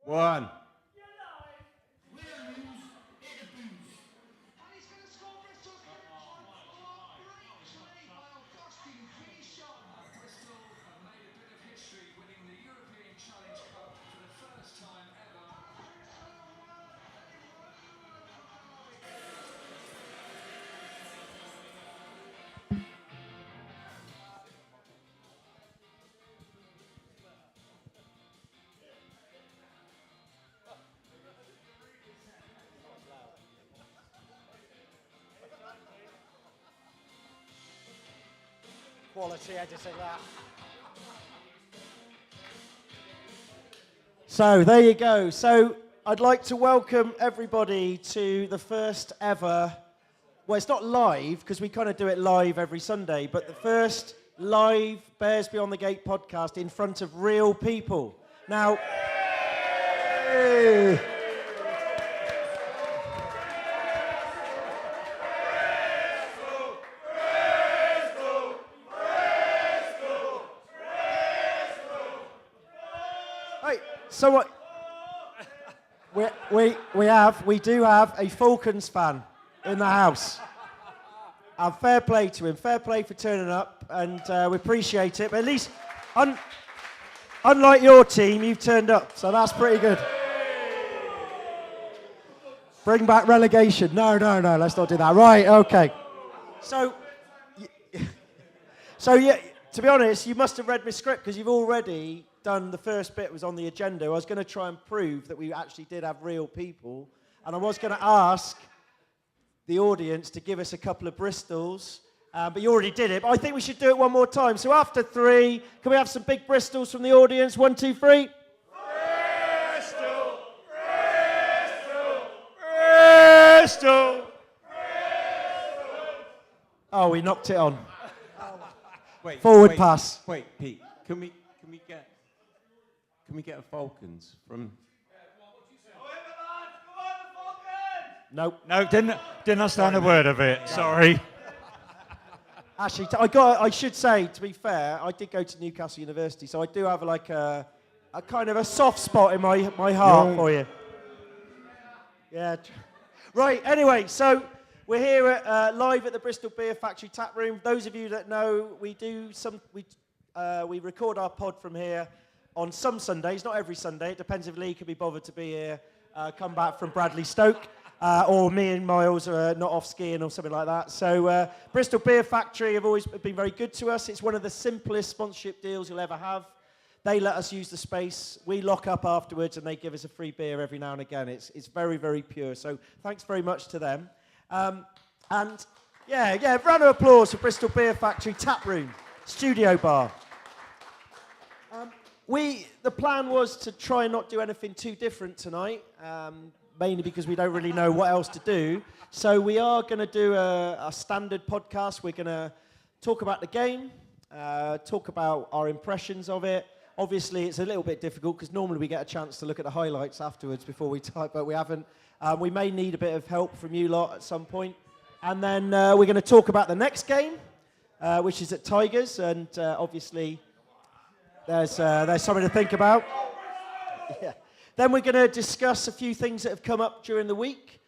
One. Quality editing that. So there you go. So I'd like to welcome everybody to the first ever, well, it's not live because we kind of do it live every Sunday, but the first live Bears Beyond the Gate podcast in front of real people. Now, hey. So what? We do have a Falcons fan in the house. And fair play to him. Fair play for turning up, and we appreciate it. But at least, unlike your team, you've turned up, so that's pretty good. Bring back relegation. No, let's not do that. Right, okay. So yeah, to be honest, you must have read my script because you've already done the first bit was on the agenda. I was going to try and prove that we actually did have real people, and I was going to ask the audience to give us a couple of Bristols, but you already did it. But I think we should do it one more time. So after three, can we have some big Bristols from the audience? 1, 2, 3. Bristol! Bristol! Bristol! Oh, we knocked it on. Wait, Forward pass. Wait, Pete. Can we get a Falcons from? Nope. No, didn't understand a word of it. Sorry. Actually, I should say, to be fair, I did go to Newcastle University, so I do have like a kind of a soft spot in my heart for you. Yeah. Right. Anyway, so we're here at, live at the Bristol Beer Factory tap room. Those of you that know, we record our pod from here on some Sundays, not every Sunday. It depends if Lee can be bothered to be here, come back from Bradley Stoke, or me and Miles are not off skiing or something like that. So Bristol Beer Factory have always been very good to us. It's one of the simplest sponsorship deals you'll ever have. They let us use the space. We lock up afterwards, and they give us a free beer every now and again. It's very, very pure. So thanks very much to them. And yeah, round of applause for Bristol Beer Factory tap room, studio bar. The plan was to try and not do anything too different tonight, mainly because we don't really know what else to do. So we are going to do a standard podcast. We're going to talk about the game, talk about our impressions of it. Obviously, it's a little bit difficult because normally we get a chance to look at the highlights afterwards before we type, but we haven't. We may need a bit of help from you lot at some point. And then we're going to talk about the next game, which is at Tigers, and obviously there's something to think about. Yeah. Then we're going to discuss a few things that have come up during the week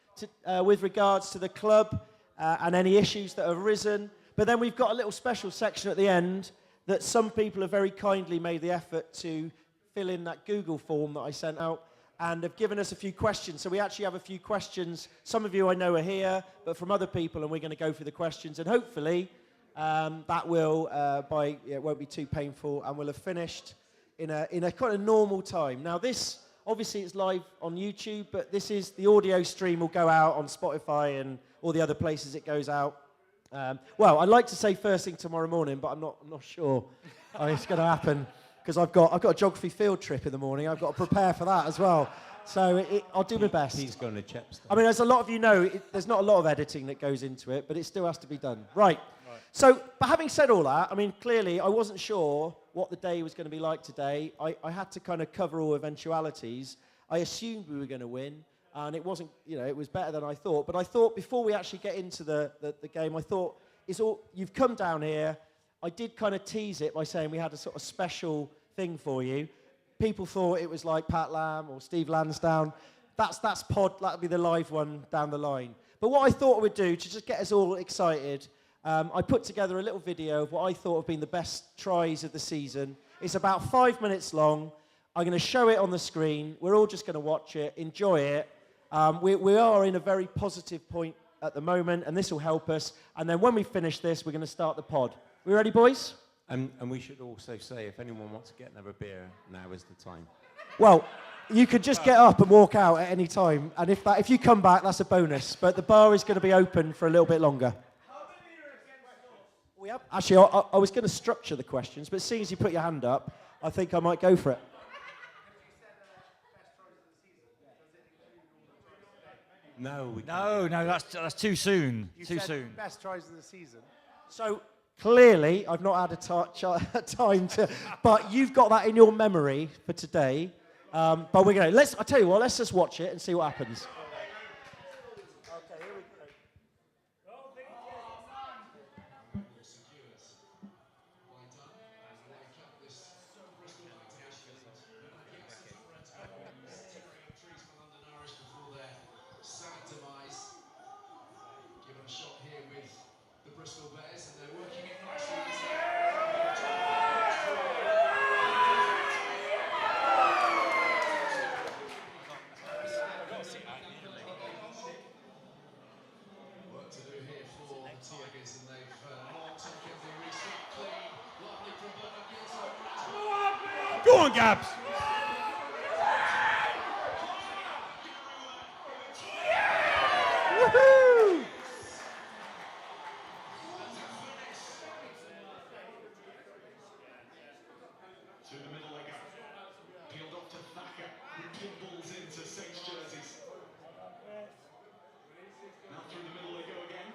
with regards to the club and any issues that have arisen. But then we've got a little special section at the end that some people have very kindly made the effort to fill in that Google form that I sent out and have given us a few questions. So we actually have a few questions. Some of you I know are here, but from other people, and we're going to go through the questions. And hopefully that will, it won't be too painful, and we'll have finished in a kind of normal time. Now this, obviously it's live on YouTube, but the audio stream will go out on Spotify and all the other places it goes out. Well, I'd like to say first thing tomorrow morning, but I'm not sure it's going to happen because I've got a geography field trip in the morning. I've got to prepare for that as well. So I'll do my best. He's going to Chepstow. I mean, as a lot of you know, there's not a lot of editing that goes into it, but it still has to be done. Right. So, but having said all that, I mean, clearly I wasn't sure what the day was going to be like today. I had to kind of cover all eventualities. I assumed we were going to win, and it wasn't, it was better than I thought. But I thought before we actually get into the game, I thought, you've come down here. I did kind of tease it by saying we had a sort of special thing for you. people thought it was like Pat Lam or Steve Lansdown. That's pod. That'll be the live one down the line. But what I thought I would do to just get us all excited, I put together a little video of what I thought have been the best tries of the season. It's about 5 minutes long. I'm going to show it on the screen. We're all just going to watch it, enjoy it. We are in a very positive point at the moment, and this will help us. And then when we finish this, we're going to start the pod. We ready, boys? And we should also say, if anyone wants to get another beer, now is the time. Well, you could just get up and walk out at any time, and if you come back, that's a bonus. But the bar is going to be open for a little bit longer. Actually, I was going to structure the questions, but seeing as you put your hand up, I think I might go for it. No, that's too soon. You Too said soon. best tries of the season. So clearly, I've not had a time to, but you've got that in your memory for today. But we're going to, I tell you what, let's just watch it and see what happens. Okay, here we go. Sad demise. Given a shot here with the Bristol Bears, and they're working it nicely. Work to do here for the Tigers, and they've not taken the reset clean. Lovely from Bernard. Go on, Gabs. Woohoo! To the middle they go. Peeled off to Thacker, who pinballs into Saints jerseys. Now through the middle they go again.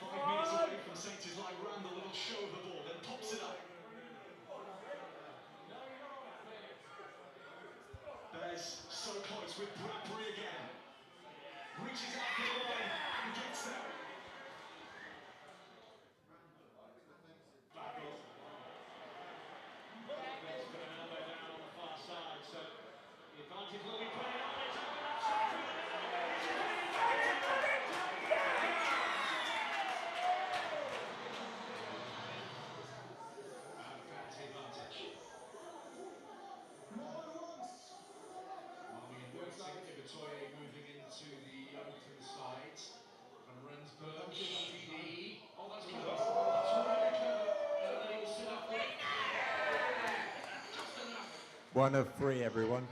5 metres away from Saints' line, round a little show of the ball, then pops it up. Bears so close with Bradbury again. Reaches out the line and gets there. Moving into the open side from Rensburg, PD. Oh, that's clever. That's really clever. And then he'll sit up with just enough. 1 of 3, everyone.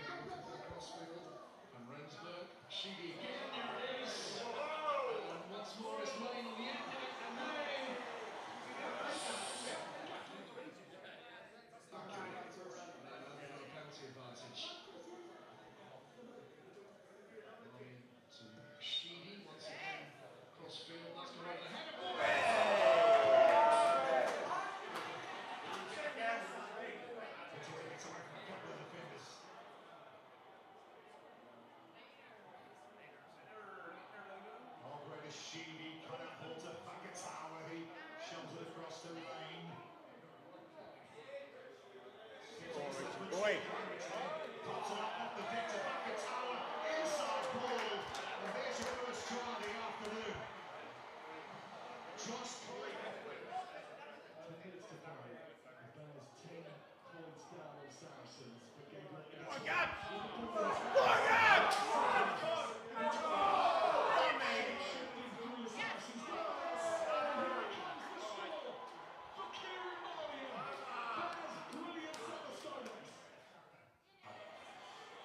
And Rensburg, Sheedy again, there it is. And once more it's Lane on the upright, and Lane. Another penalty advantage. To Sheedy once again, cross field, that's correct. The header. It's away from a couple of defenders. Already Sheedy cut out ball to Vakatawa, he shovels it across the lane. Oi. Pops it up off the deck to Vakatawa, inside ball, and there's your first try of the afternoon. Josh Colley. 10 minutes to go. The Bears 10 points down on Saracens, but Gabriel.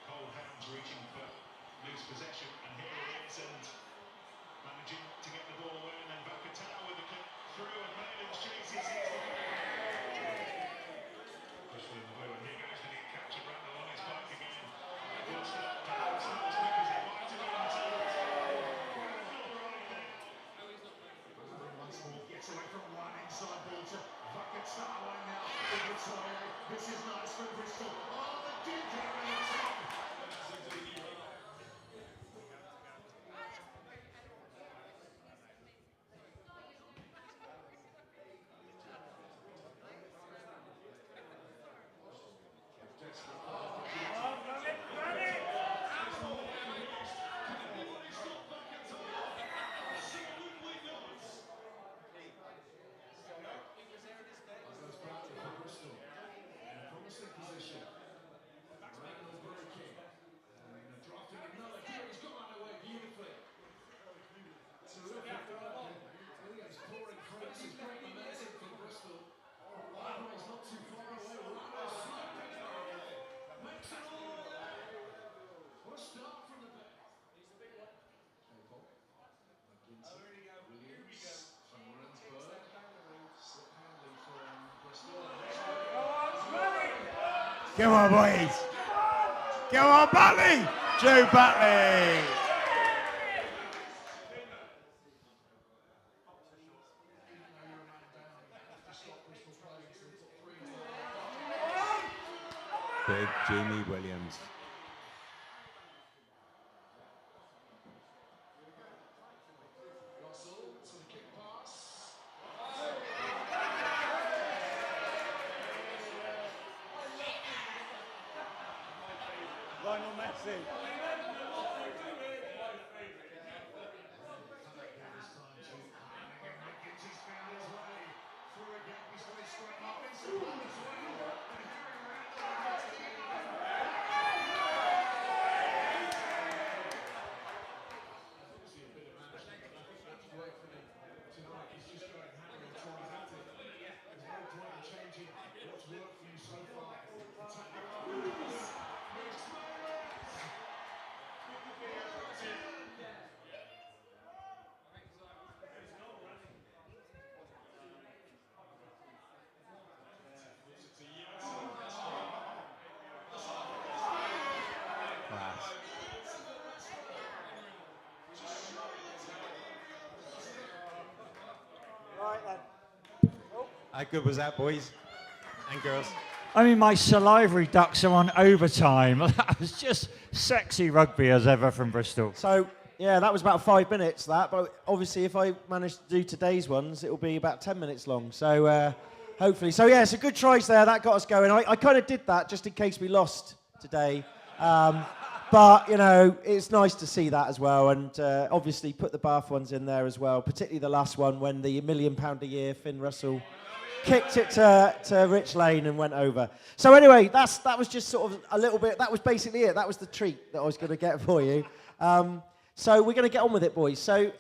Cold hands reaching for loose possession, and here it is, and managing to get the ball away, and then Vakatawa with the clip through, and Mayland chases it. Bristol in the blue, and here goes to get captured. Randall on his bike again. Watch that, perhaps not as quick as he might have been to. Once more gets away from one inside ball to Vakatawa now. This is nice for Bristol. Oh, the Duke over the top. Come on, boys. Come on, Batley. Joe Batley. Big Jimmy Williams. Lionel Messi. Class. Right then. How good was that, boys and girls? I mean, my salivary ducts are on overtime. That was just sexy rugby as ever from Bristol. So, yeah, that was about 5 minutes, that. But obviously, if I manage to do today's ones, it will be about 10 minutes long. So, hopefully. So, yeah, it's a good tries there. That got us going. I kind of did that just in case we lost today. But, you know, it's nice to see that as well. And obviously put the Bath ones in there as well, particularly the last one when the £1 million a year Finn Russell kicked it to Rich Lane and went over. So anyway, that was just sort of a little bit, that was basically it. That was the treat that I was going to get for you. So we're going to get on with it, boys. So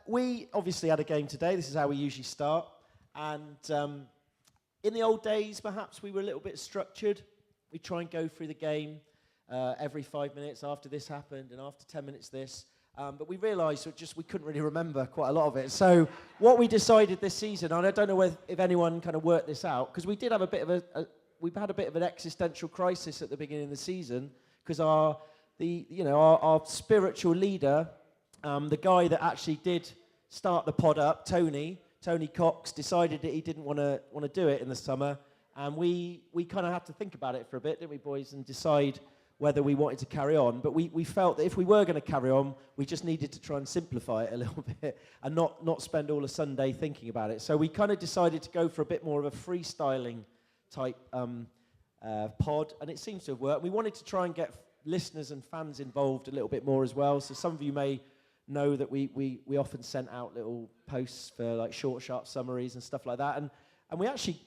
we obviously had a game today. This is how we usually start. And in the old days, perhaps we were a little bit structured. We try and go through the game every 5 minutes after this happened and after 10 minutes this. But we realised we couldn't really remember quite a lot of it. So what we decided this season, and I don't know if anyone kind of worked this out, because we did have a bit of we've had a bit of an existential crisis at the beginning of the season, because our spiritual leader, the guy that actually did start the pod up, Tony Cox, decided that he didn't want to do it in the summer, and we kind of had to think about it for a bit, didn't we, boys, and decide whether we wanted to carry on. But we felt that if we were going to carry on, we just needed to try and simplify it a little bit and not spend all a Sunday thinking about it. So we kind of decided to go for a bit more of a freestyling type pod, and it seems to have worked. We wanted to try and get listeners and fans involved a little bit more as well. So some of you may know that we often sent out little posts for like short, sharp summaries and stuff like that. And we actually,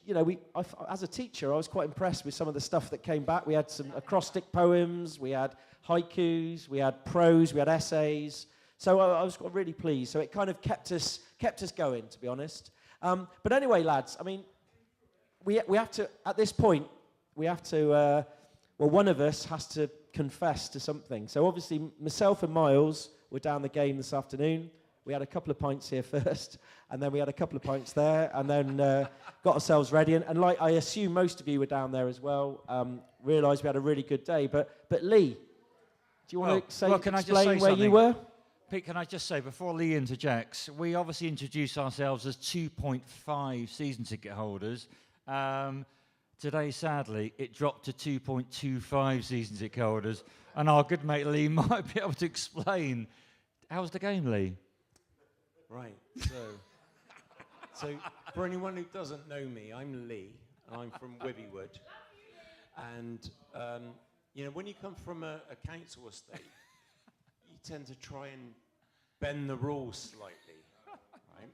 as a teacher, I was quite impressed with some of the stuff that came back. We had some acrostic poems, we had haikus, we had prose, we had essays. So I was really pleased. So it kind of kept us going, to be honest. But anyway, lads, I mean, we have to, at this point, we have to, one of us has to confess to something. So obviously, myself and Miles were down the game this afternoon. We had a couple of pints here first, and then we had a couple of pints there, and then got ourselves ready. And like I assume most of you were down there as well, realised we had a really good day. But Lee, do you want to explain where you were? Pete, can I just say, before Lee interjects, we obviously introduced ourselves as 2.5 season ticket holders. Today, sadly, it dropped to 2.25 season ticket holders, and our good mate Lee might be able to explain. How was the game, Lee? Right, so for anyone who doesn't know me, I'm Lee, and I'm from Wibbywood. And, when you come from a council estate, you tend to try and bend the rules slightly, right?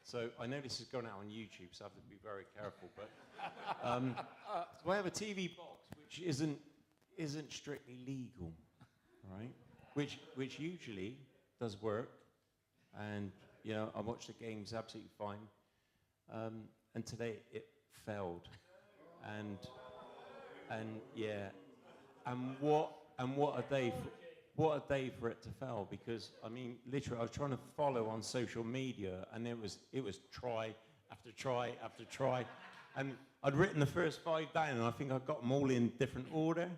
So I know this is going out on YouTube, so I have to be very careful, but so I have a TV box which isn't strictly legal, right? Which usually does work, and I watched the games absolutely fine, and today it failed, and what a day for it to fail, because I mean literally I was trying to follow on social media, and it was try after try after try, And I'd written the first 5 down, and I think I got them all in different order.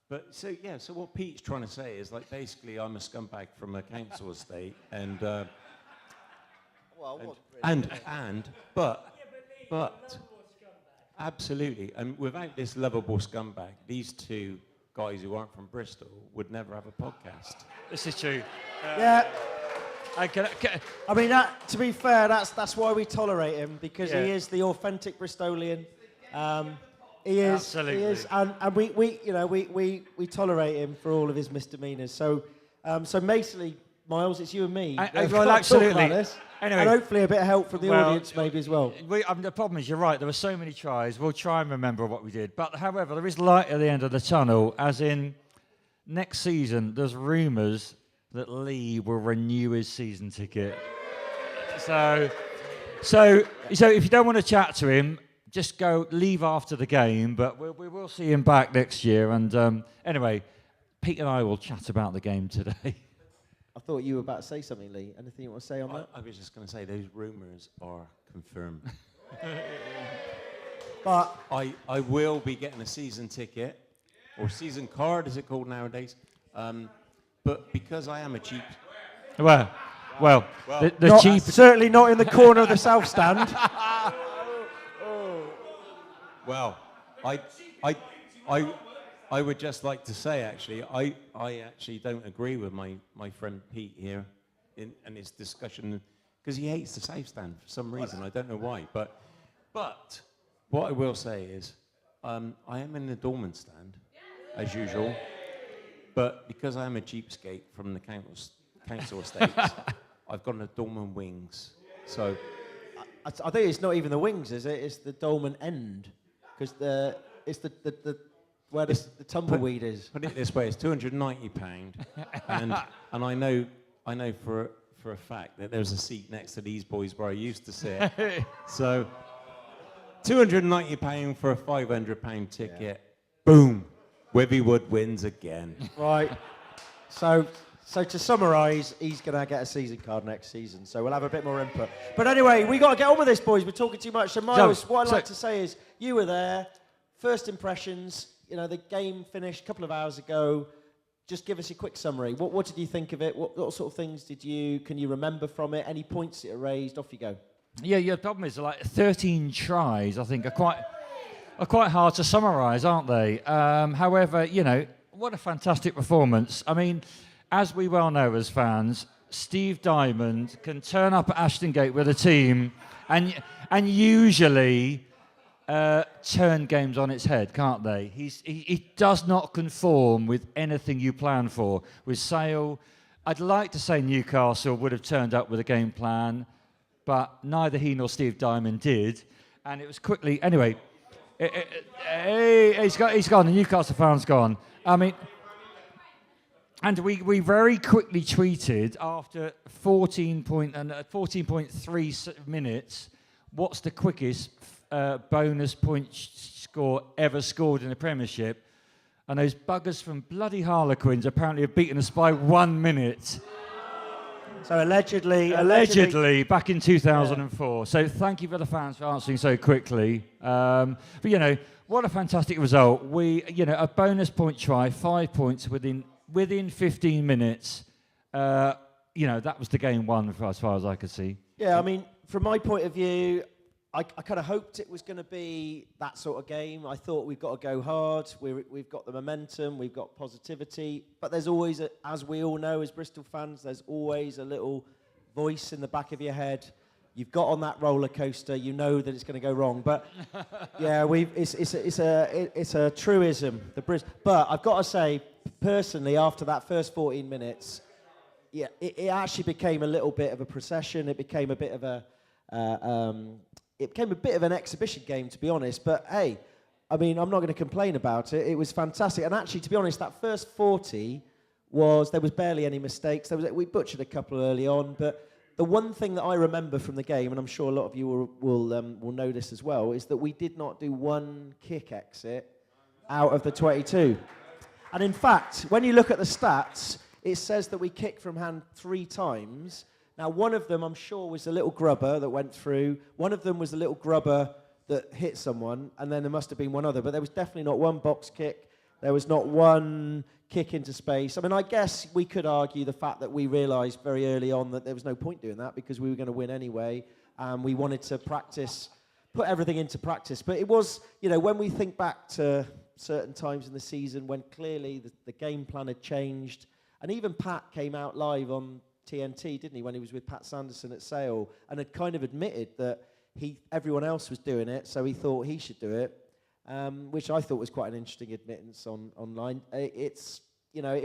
But so what Pete's trying to say is, like, basically I'm a scumbag from a council estate, and but absolutely, and without this lovable scumbag, these 2 guys who aren't from Bristol would never have a podcast. This is true. Yeah. I mean, to be fair, that's why we tolerate him, because he is the authentic Bristolian. He is. Absolutely. He is, and we tolerate him for all of his misdemeanors. So basically, Miles, it's you and me. Well, absolutely. About this, anyway, and hopefully a bit of help from the audience maybe as well. The problem is, you're right, there were so many tries. We'll try and remember what we did. But however, there is light at the end of the tunnel, as in next season, there's rumours that Lee will renew his season ticket. So if you don't want to chat to him, just leave after the game. But we will see him back next year. And anyway, Pete and I will chat about the game today. I thought you were about to say something, Lee. Anything you want to say on that? I was just going to say those rumours are confirmed. But I will be getting a season ticket, or season card, is it called nowadays? But because I am a cheap... Well, the cheap... Certainly not in the corner of the south stand. Well, I would just like to say, actually, I actually don't agree with my friend Pete here in his discussion, because he hates the south stand for some reason. I don't know why. But what I will say is, I am in the Dorman stand, as usual. But because I am a cheapskate from the council estates, I've got the Dolman wings. So I think it's not even the wings, is it? It's the Dolman end, because it's the where the tumbleweed is. Put it this way: it's £290, and I know for a fact that there's a seat next to these boys where I used to sit. So £290 for a £500 ticket. Yeah. Boom. Withywood wins again. Right. So to summarise, he's going to get a season card next season. So we'll have a bit more input. But anyway, we got to get on with this, boys. We're talking too much. So Miles, what I'd like to say is, you were there. First impressions. You know, the game finished a couple of hours ago. Just give us a quick summary. What did you think of it? What sort of things can you remember from it? Any points that it raised? Off you go. Yeah. The problem is, like, 13 tries, I think, are quite hard to summarise, aren't they? However, what a fantastic performance. I mean, as we well know as fans, Steve Diamond can turn up at Ashton Gate with a team and usually turn games on its head, can't they? He does not conform with anything you plan for. With Sale, I'd like to say Newcastle would have turned up with a game plan, but neither he nor Steve Diamond did. And it was quickly... Anyway... He's gone. The Newcastle fan's gone. I mean, and we very quickly tweeted after 14.3 minutes, what's the quickest bonus point score ever scored in the Premiership? And those buggers from bloody Harlequins apparently have beaten us by 1 minute. So allegedly back in 2004. Yeah. So thank you for the fans for answering so quickly. But what a fantastic result. A bonus point try, 5 points within 15 minutes. That was the game won as far as I could see. Yeah, I mean, from my point of view, I kind of hoped it was going to be that sort of game. I thought we've got to go hard. We've got the momentum. We've got positivity. But there's always, as we all know as Bristol fans, there's always a little voice in the back of your head. You've got on that roller coaster. You know that it's going to go wrong. But yeah, it's a truism. But I've got to say, personally, after that first 14 minutes, yeah, it actually became a little bit of a procession. It became a bit of an exhibition game, to be honest. But hey, I mean, I'm not going to complain about it. It was fantastic. And actually, to be honest, that first 40 there was barely any mistakes. We butchered a couple early on, but the one thing that I remember from the game, and I'm sure a lot of you will know this as well, is that we did not do one kick exit out of the 22. And in fact, when you look at the stats, it says that we kicked from hand 3 times. Now, one of them, I'm sure, was a little grubber that went through. One of them was a little grubber that hit someone, and then there must have been one other. But there was definitely not one box kick. There was not one kick into space. I mean, I guess we could argue the fact that we realised very early on that there was no point doing that because we were going to win anyway. We wanted to practice, put everything into practice. But it was, when we think back to certain times in the season when clearly the game plan had changed, and even Pat came out live on TNT, didn't he, when he was with Pat Sanderson at Sale, and had kind of admitted that everyone else was doing it, so he thought he should do it, which I thought was quite an interesting admittance online. It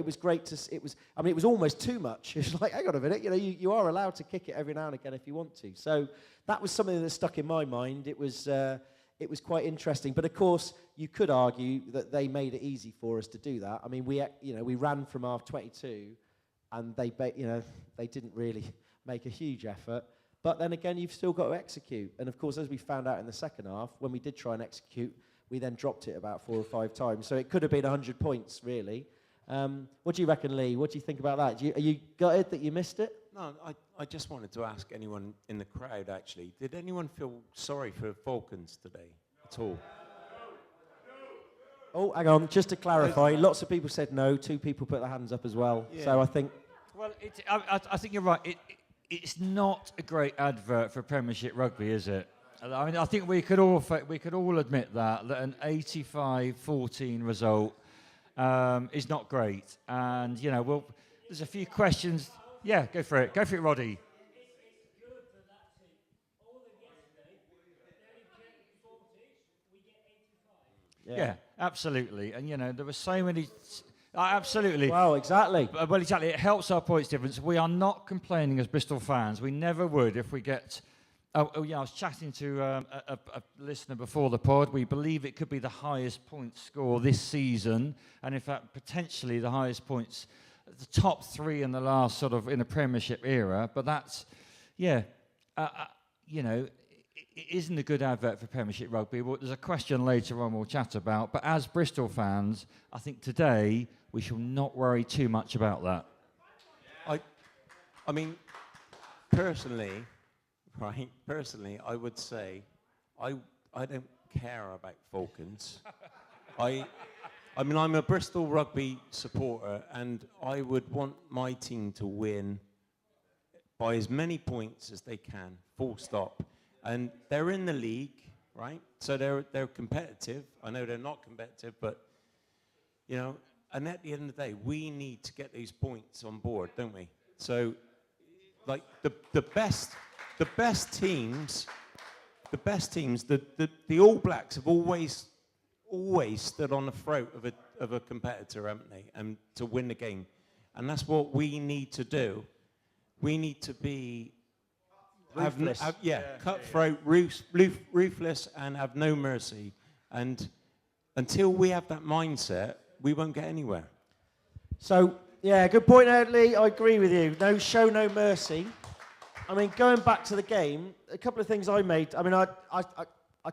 was great to. It was almost too much. It was like, hang on a minute, you are allowed to kick it every now and again if you want to. So that was something that stuck in my mind. It was quite interesting, but of course you could argue that they made it easy for us to do that. I mean, we ran from half 22. And they didn't really make a huge effort. But then again, you've still got to execute. And of course, as we found out in the second half, when we did try and execute, we then dropped it about 4 or 5 times. So it could have been 100 points, really. What do you reckon, Lee? What do you think about that? Are you gutted that you missed it? No, I just wanted to ask anyone in the crowd, actually, did anyone feel sorry for Falcons today at all? Oh, hang on. Just to clarify, lots of people said no. 2 people put their hands up as well. Yeah. So I think... Well, I think you're right. It's not a great advert for Premiership rugby, is it? I mean, I think we could all admit that an 85-14 result is not great. And, there's a few questions. Yeah, go for it. Go for it, Roddy. Yeah, absolutely. And, there were so many... absolutely. Well, exactly. Well, exactly. It helps our points difference. We are not complaining as Bristol fans. We never would if we get... I was chatting to a listener before the pod. We believe it could be the highest point score this season. And, in fact, potentially the highest points, the top 3 in the last sort of in the Premiership era. But that's, it isn't a good advert for Premiership rugby. Well, there's a question later on we'll chat about. But as Bristol fans, I think today we shall not worry too much about that. I mean, personally, I would say I don't care about Falcons. I mean, I'm a Bristol rugby supporter, and I would want my team to win by as many points as they can, full stop. And they're in the league, right? So they're competitive. I know they're not competitive, but, and at the end of the day, we need to get these points on board, don't we? So, like, the best teams, the All Blacks have always stood on the throat of a competitor, haven't they? And to win the game. And that's what we need to do. We need to be... Ruthless. Cutthroat, ruthless, and have no mercy. And until we have that mindset, we won't get anywhere. So, good point, Lee. I agree with you. No show, no mercy. I mean, going back to the game, a couple of things I made. I mean, I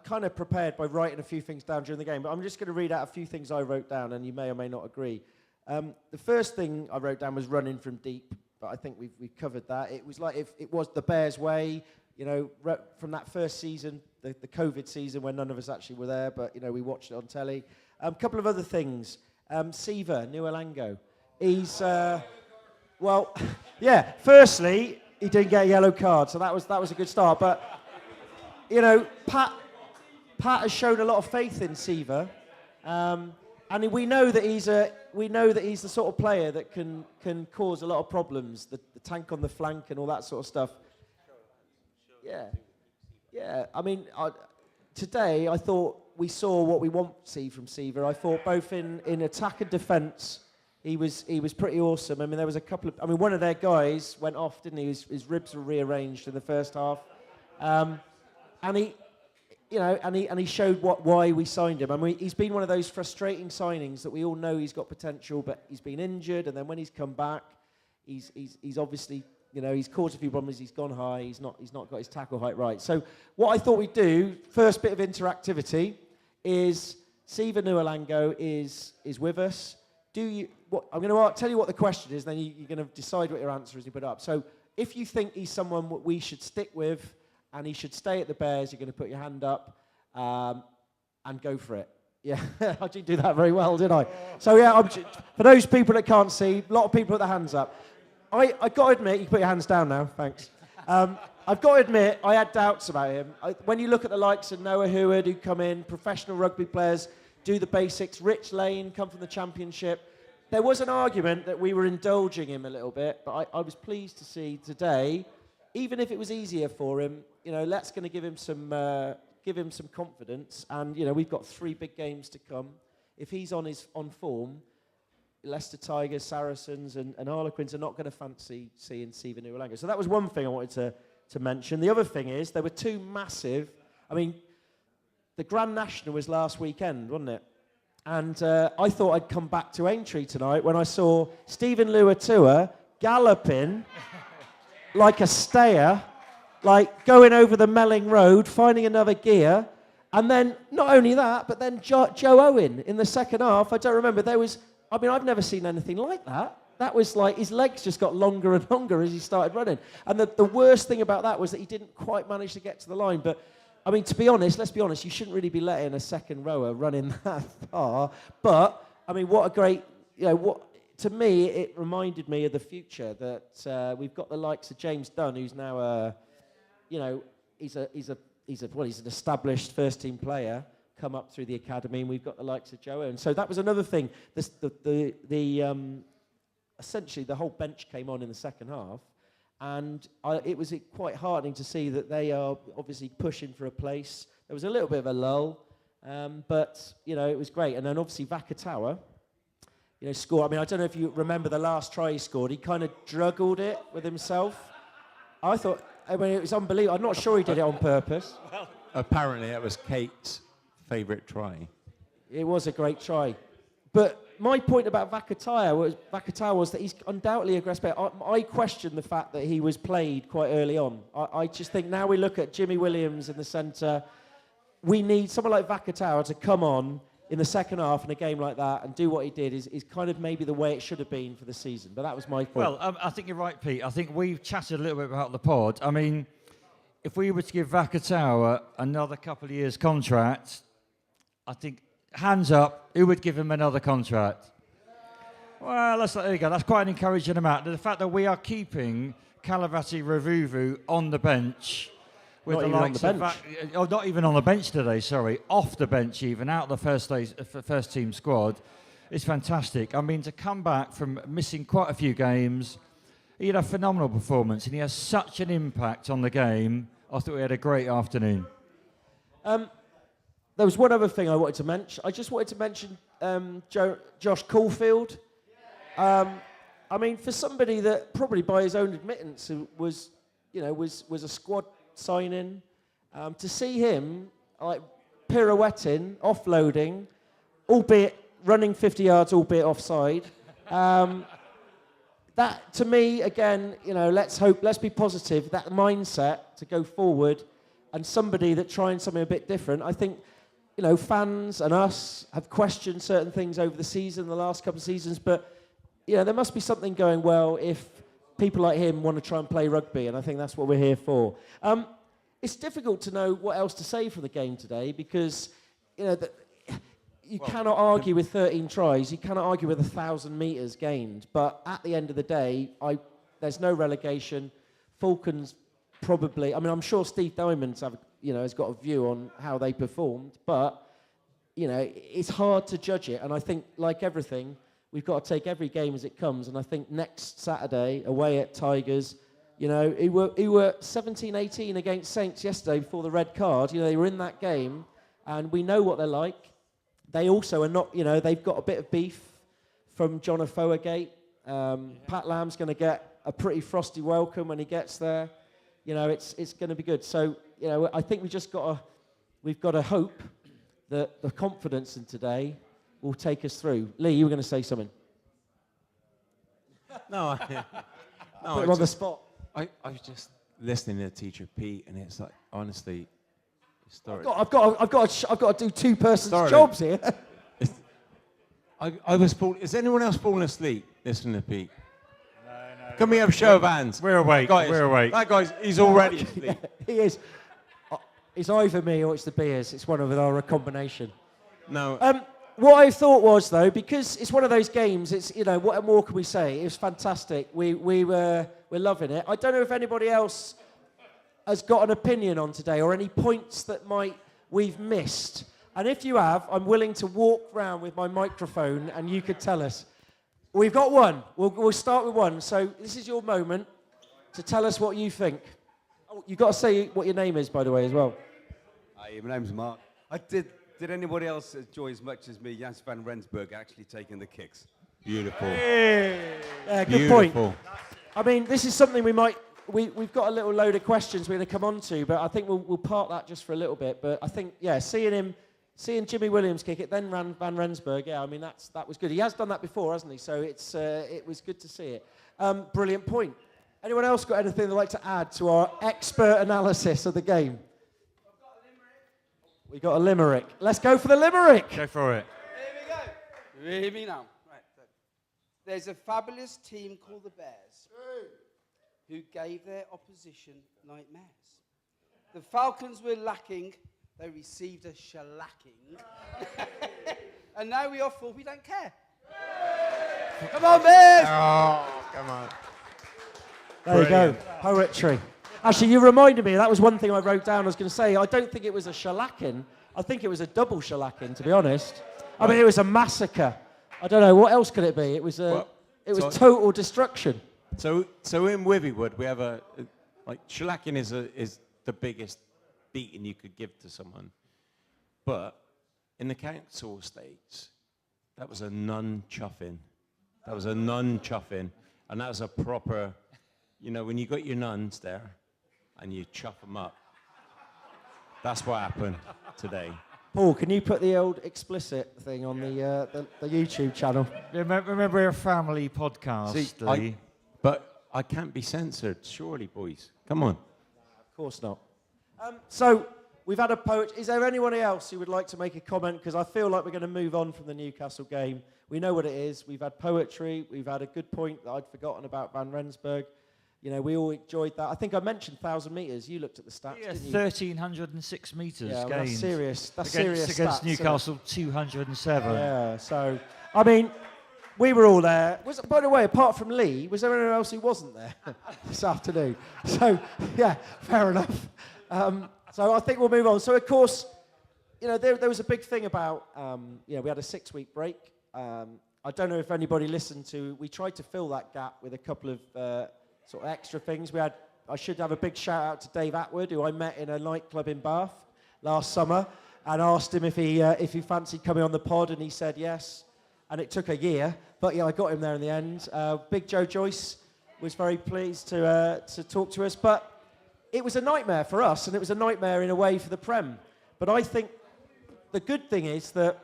kind of prepared by writing a few things down during the game, but I'm just going to read out a few things I wrote down, and you may or may not agree. The first thing I wrote down was running from deep. But I think we've covered that. It was like if it was the Bears' way, from that first season, the COVID season when none of us actually were there, but, we watched it on telly. A couple of other things. Siva Nualango. He's, firstly, he didn't get a yellow card, so that was a good start. But, Pat has shown a lot of faith in Siva. And we know that he's the sort of player that can cause a lot of problems. The tank on the flank and all that sort of stuff. Yeah. I mean, today I thought we saw what we want to see from Siva. I thought both in attack and defence, he was pretty awesome. I mean, there was a couple of. I mean, one of their guys went off, didn't he? His ribs were rearranged in the first half, and he. And he showed why we signed him. I mean, he's been one of those frustrating signings that we all know he's got potential, but he's been injured, and then when he's come back, he's obviously, he's caused a few problems. He's gone high. He's not got his tackle height right. So what I thought we'd do, first bit of interactivity, is Siva Nualango is with us. I'm going to tell you what the question is, then you're going to decide what your answer is. You put it up. So if you think he's someone we should stick with and he should stay at the Bears, you're going to put your hand up and go for it. Yeah, I didn't do that very well, did I? So yeah, for those people that can't see, a lot of people put their hands up. I got to admit, you can put your hands down now, thanks. I've got to admit, I had doubts about him. When you look at the likes of Noah Heward, who come in, professional rugby players, do the basics, Rich Lane, come from the Championship, there was an argument that we were indulging him a little bit, but I was pleased to see today, even if it was easier for him, that's going to give him some confidence. And we've got 3 big games to come. If he's on form, Leicester Tigers, Saracens, and Harlequins are not going to fancy seeing Siva Nualanga. So that was one thing I wanted to mention. The other thing is there were 2 massive. I mean, the Grand National was last weekend, wasn't it? And I thought I'd come back to Aintree tonight when I saw Stephen Luatua galloping like a stayer, like going over the Melling Road, finding another gear. And then, not only that, but then Joe Owen in the second half, I don't remember, I've never seen anything like that. That was like, his legs just got longer and longer as he started running. And the worst thing about that was that he didn't quite manage to get to the line. But I mean, let's be honest, you shouldn't really be letting a second rower run in that far. But, I mean, what a great, to me, it reminded me of the future that we've got the likes of James Dunn, who's now, he's an established first-team player, come up through the academy, and we've got the likes of Joe. And so that was another thing. Essentially, the whole bench came on in the second half. And it was quite heartening to see that they are obviously pushing for a place. There was a little bit of a lull, but, it was great. And then obviously Vakatawa, scored. I mean, I don't know if you remember the last try he scored. He kind of juggled it with himself. I mean, it was unbelievable. I'm not sure he did it on purpose. Well, apparently that was Kate's favourite try. It was a great try. But my point about Vakatawa was that he's undoubtedly aggressive. I question the fact that he was played quite early on. I just think now we look at Jimmy Williams in the centre, we need someone like Vakatawa to come on in the second half in a game like that and do what he did is kind of maybe the way it should have been for the season. But that was my point. Well, I think you're right, Pete. I think we've chatted a little bit about the pod. I mean, if we were to give Vakatawa another couple of years contract, I think, hands up, who would give him another contract? Well, there you go. That's quite an encouraging amount. The fact that we are keeping Kalavati Ravuvu on the bench, with the likes of not even on the bench today. Sorry, off the bench, even out of the first team squad, is fantastic. I mean, to come back from missing quite a few games, he had a phenomenal performance, and he has such an impact on the game. I thought we had a great afternoon. There was one other thing I wanted to mention. I just wanted to mention Josh Caulfield. I mean, for somebody that probably by his own admittance was a squad signing, to see him like pirouetting, offloading, albeit running 50 yards, albeit offside. That to me, again, let's be positive. That mindset to go forward, and somebody that trying something a bit different. I think. Fans and us have questioned certain things over the season, the last couple of seasons, but, there must be something going well if people like him want to try and play rugby, and I think that's what we're here for. It's difficult to know what else to say for the game today because, you cannot argue with 13 tries, you cannot argue with 1,000 metres gained, but at the end of the day, there's no relegation. Falcons probably, I'm sure Steve Diamond's has got a view on how they performed, but, it's hard to judge it. And I think, like everything, we've got to take every game as it comes. And I think next Saturday, away at Tigers, who were 17-18 against Saints yesterday before the red card, they were in that game, and we know what they're like. They also are not, they've got a bit of beef from John Afoa Gate. Pat Lamb's going to get a pretty frosty welcome when he gets there. It's going to be good. So, I think we've got to hope that the confidence in today will take us through. Lee, you were going to say something. No, put him on the spot. I was just listening to Teacher Pete, and it's like, honestly, historic. I've got to do two persons' jobs here. I was falling. Is anyone else falling asleep listening to Pete? No. Can we have a show of hands? We're awake. Guys, We're awake. that guy's, he's already asleep. He is. It's either me or it's the beers. It's one of our combination. No. What I thought was, though, because it's one of those games, it's, you know, what more can we say? It was fantastic. We're loving it. I don't know if anybody else has got an opinion on today or any points that we've missed. And if you have, I'm willing to walk round with my microphone and you could tell us. We've got one. We'll start with one. So this is your moment to tell us what you think. Oh, you've got to say what your name is, by the way, as well. Hi, my name's Mark. Did anybody else enjoy as much as me, Jans van Rensburg, actually taking the kicks? Beautiful. Yeah, good Beautiful. point. I mean, this is something we've got a little load of questions we're going to come on to, but I think we'll park that just for a little bit. But I think, yeah, seeing Jimmy Williams kick it, then Van Rensburg, yeah, I mean, that was good. He has done that before, hasn't he? So it was good to see it. Brilliant point. Anyone else got anything they'd like to add to our expert analysis of the game? We got a limerick. Let's go for the limerick. Go for it. Here we go. Hear me now. Right. There's a fabulous team called the Bears who gave their opposition nightmares. The Falcons were lacking. They received a shellacking. And now we are full. We don't care. Come on, Bears. Oh, come on. There you go. Poetry. Actually, you reminded me, that was one thing I wrote down. I was going to say, I don't think it was a shellacking. I think it was a double shellacking, to be honest. I mean, it was a massacre. I don't know, what else could it be? It was total destruction. So in Withywood, we have shellacking is the biggest beating you could give to someone. But in the council estates, that was a nun chuffing. And that was a proper, you know, when you got your nuns there and you chuff them up. That's what happened today. Paul, can you put the old explicit thing on the YouTube channel? Remember, we're a family podcast, Lee. But I can't be censored, surely, boys. Come on. Of course not. So we've had a poet. Is there anyone else who would like to make a comment? Because I feel like we're going to move on from the Newcastle game. We know what it is. We've had poetry. We've had a good point that I'd forgotten about Van Rensburg. You know, we all enjoyed that. I think I mentioned 1,000 metres. You looked at the stats, didn't you? 1,306 metres gained. Well, that's serious. That's against serious against stats, Newcastle, 207. Yeah, so, I mean, we were all there. By the way, apart from Lee, was there anyone else who wasn't there this afternoon? So, yeah, fair enough. So I think we'll move on. So, of course, you know, there was a big thing about, we had a 6-week break. I don't know if anybody listened to, we tried to fill that gap with a couple of sort of extra things. I should have a big shout out to Dave Atwood, who I met in a nightclub in Bath last summer, and asked him if he fancied coming on the pod, and he said yes. And it took a year, but yeah, I got him there in the end. Big Joe Joyce was very pleased to talk to us, but it was a nightmare for us, and it was a nightmare in a way for the Prem. But I think the good thing is that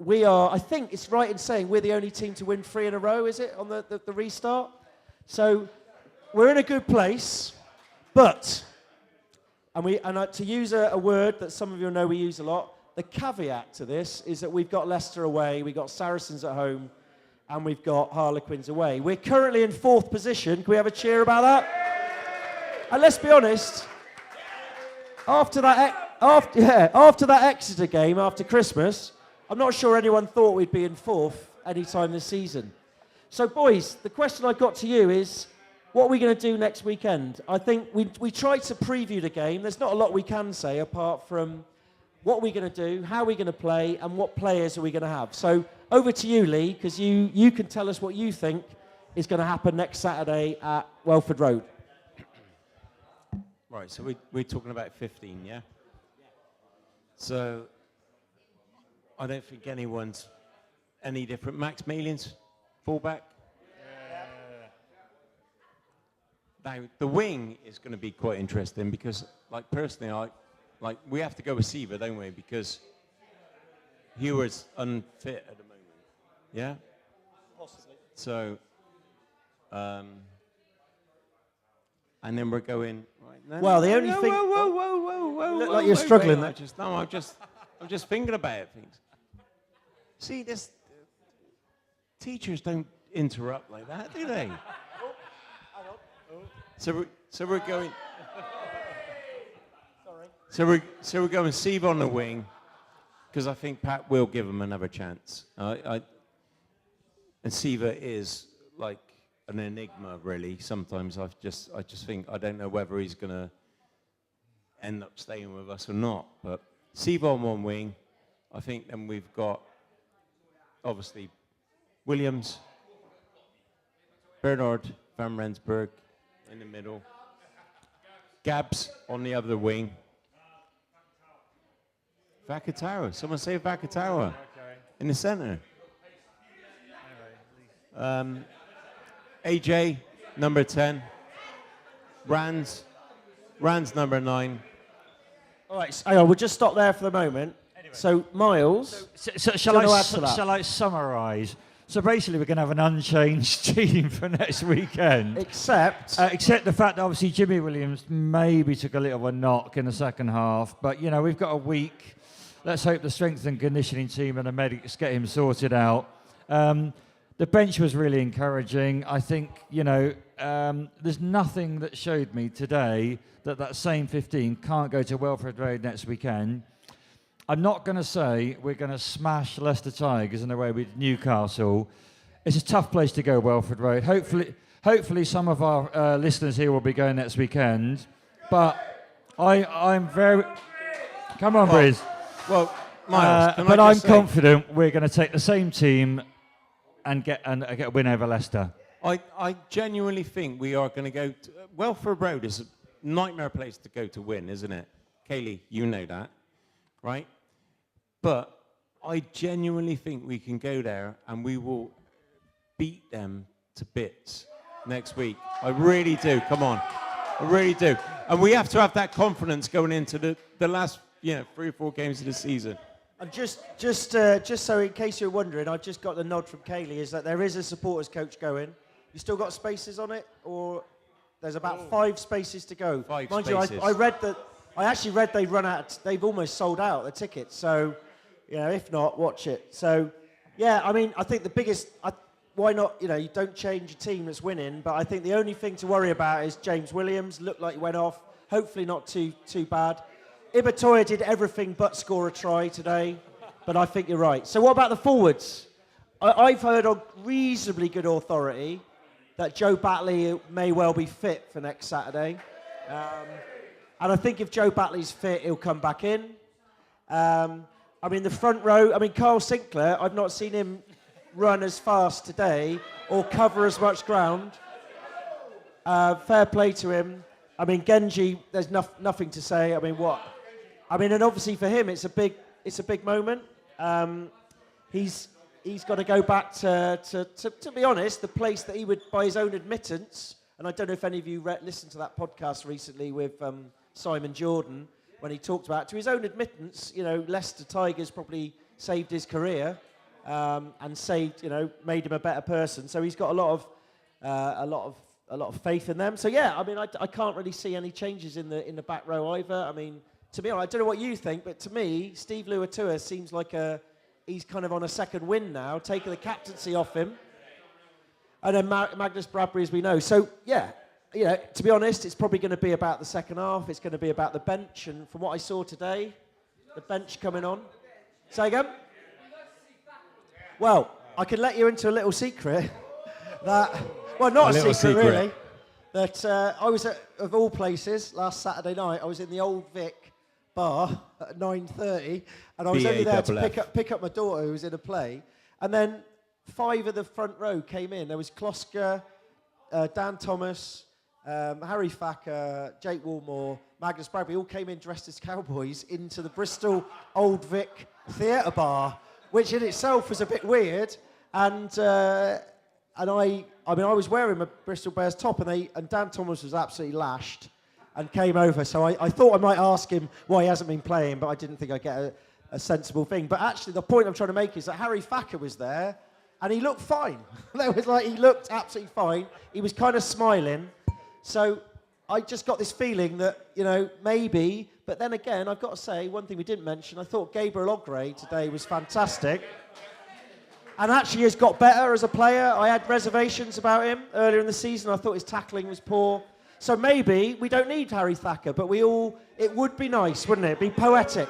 I think it's right in saying we're the only team to win 3 in a row, is it, on the restart? So we're in a good place, but, to use a word that some of you know we use a lot, the caveat to this is that we've got Leicester away, we've got Saracens at home, and we've got Harlequins away. We're currently in 4th position. Can we have a cheer about that? And let's be honest, after that Exeter game, after Christmas, I'm not sure anyone thought we'd be in 4th any time this season. So, boys, the question I've got to you is, what are we going to do next weekend? I think we tried to preview the game. There's not a lot we can say apart from what we're going to do, how we're going to play, and what players are we going to have. So, over to you, Lee, because you can tell us what you think is going to happen next Saturday at Welford Road. Right, so we're talking about 15, yeah? So, I don't think anyone's any different. Max Malian's fullback. Now, the wing is going to be quite interesting because, like, personally, we have to go with Seaver, don't we? Because Hewer's unfit at the moment. Yeah? Possibly. So, and then we're going. Right, Well, the only thing. Whoa. You look like you're struggling there. I'm just thinking about things. See, teachers don't interrupt like that, do they? So we're going. So we're going Steve on the wing, because I think Pat will give him another chance. And Siva is like an enigma, really. Sometimes I just think I don't know whether he's going to end up staying with us or not. But Siva on one wing. I think then we've got obviously Williams, Bernard van Rensburg in the middle, Gabs on the other wing. Vakatawa. Someone say Vakatawa. In the center. AJ, number 10. Rands number 9. All right, hang on, we'll just stop there for the moment. Anyway. So, Miles, shall I summarise? So basically, we're going to have an unchanged team for next weekend. Except the fact that obviously Jimmy Williams maybe took a little of a knock in the second half. But, you know, we've got a week. Let's hope the strength and conditioning team and the medics get him sorted out. The bench was really encouraging. I think, you know, there's nothing that showed me today that same 15 can't go to Welford Road next weekend. I'm not going to say we're going to smash Leicester Tigers in the way with Newcastle. It's a tough place to go, Welford Road. Hopefully some of our listeners here will be going next weekend. But I'm very... Come on, Briz. Well, Miles, but I'm confident we're going to take the same team and get a win over Leicester. I genuinely think we are going to go... Welford Road is a nightmare place to go to win, isn't it? Kaylee, you know that, right? But I genuinely think we can go there and we will beat them to bits next week. I really do. Come on. I really do. And we have to have that confidence going into the last 3 or 4 games of the season. And just so in case you're wondering, I've just got the nod from Kaylee, is that there is a supporters coach going. You still got spaces on it? Or there's about 5 spaces to go. 5 Mind spaces. you, I actually read they've almost sold out the tickets. So, if not, watch it. So, yeah, I mean, I think the biggest... why not, you don't change a team that's winning, but I think the only thing to worry about is James Williams. Looked like he went off. Hopefully not too bad. Ibatoya did everything but score a try today, but I think you're right. So what about the forwards? I've heard on reasonably good authority that Joe Batley may well be fit for next Saturday. And I think if Joe Batley's fit, he'll come back in. I mean, the front row, Carl Sinclair, I've not seen him run as fast today or cover as much ground. Fair play to him. I mean, Genji, there's nothing to say. And obviously for him, it's a big moment. He's got to go back to be honest, the place that he would, by his own admittance, and I don't know if any of you listened to that podcast recently with Simon Jordan, when he talked about, to his own admittance, Leicester Tigers probably saved his career and saved, made him a better person. So he's got a lot of faith in them. So yeah, I can't really see any changes in the back row either. To be honest, I don't know what you think, but to me, Steve Luatua seems like he's kind of on a second win now, taking the captaincy off him. And then Magnus Bradbury, as we know. So yeah, to be honest, it's probably going to be about the second half. It's going to be about the bench. And from what I saw today, the bench coming on. Say again? Well, I can let you into a little secret that... Well, not a secret, really. That I was of all places, last Saturday night, I was in the Old Vic bar at 9:30, and I was only there to pick up my daughter who was in a play. And then 5 of the front row came in. There was Kloska, Dan Thomas, Harry Thacker, Jake Woolmore, Magnus Bradbury, all came in dressed as cowboys into the Bristol Old Vic theatre bar, which in itself was a bit weird. And I was wearing my Bristol Bears top, and Dan Thomas was absolutely lashed and came over. So I thought I might ask him why he hasn't been playing, but I didn't think I'd get a sensible thing. But actually, the point I'm trying to make is that Harry Thacker was there, and he looked fine. He looked absolutely fine. He was kind of smiling. So I just got this feeling that, maybe. But then again, I've got to say, one thing we didn't mention, I thought Gabriel Ogre today was fantastic. And actually has got better as a player. I had reservations about him earlier in the season. I thought his tackling was poor. So maybe we don't need Harry Thacker, but it would be nice, wouldn't it? It'd be poetic.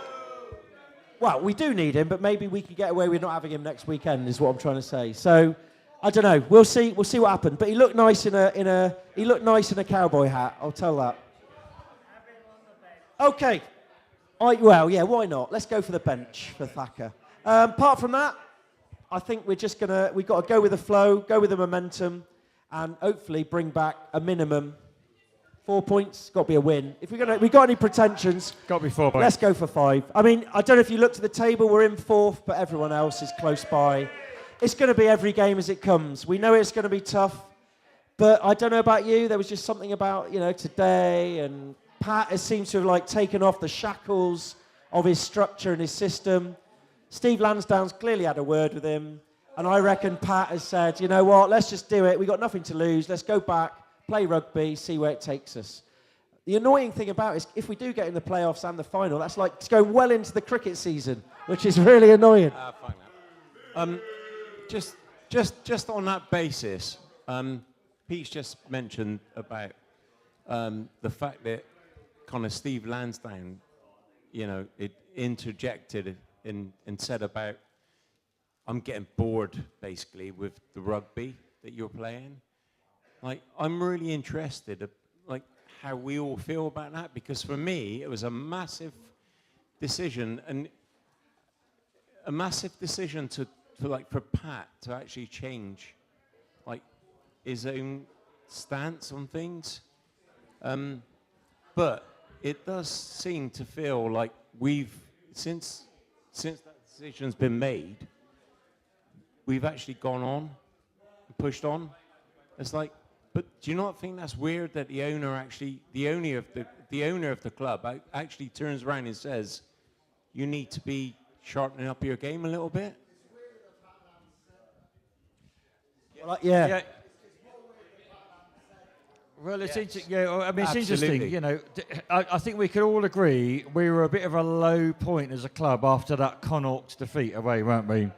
Well, we do need him, but maybe we could get away with not having him next weekend, is what I'm trying to say. So, I don't know. We'll see what happens. But he looked nice in a cowboy hat. I'll tell that. Okay. Well, yeah. Why not? Let's go for the bench for Thacker. Apart from that, I think we've got to go with the flow, go with the momentum, and hopefully bring back a minimum 4 points. Got to be a win. If we got any pretensions, Got to be 4 points. let's go for 5. I mean, I don't know if you looked at the table. We're in 4th, but everyone else is close by. It's going to be every game as it comes. We know it's going to be tough, but I don't know about you. There was just something about today, and Pat has seemed to have taken off the shackles of his structure and his system. Steve Lansdowne's clearly had a word with him, and I reckon Pat has said, you know what, let's just do it. We've got nothing to lose. Let's go back, play rugby, see where it takes us. The annoying thing about it is if we do get in the playoffs and the final, that's like it's going well into the cricket season, which is really annoying. Fine. Just on that basis, Pete's just mentioned about the fact that kind of Steve Lansdowne, it interjected and said about, I'm getting bored basically with the rugby that you're playing. I'm really interested, how we all feel about that, because for me it was a massive decision, and a massive decision for Pat to actually change his own stance on things. But it does seem to feel like since that decision's been made, we've actually gone on and pushed on. It's but do you not think that's weird that the owner of the club actually turns around and says, you need to be sharpening up your game a little bit? Well, yeah. Well, it's interesting. Yeah, I mean, it's Absolutely. interesting. I think we could all agree we were a bit of a low point as a club after that Connaught defeat away, weren't we?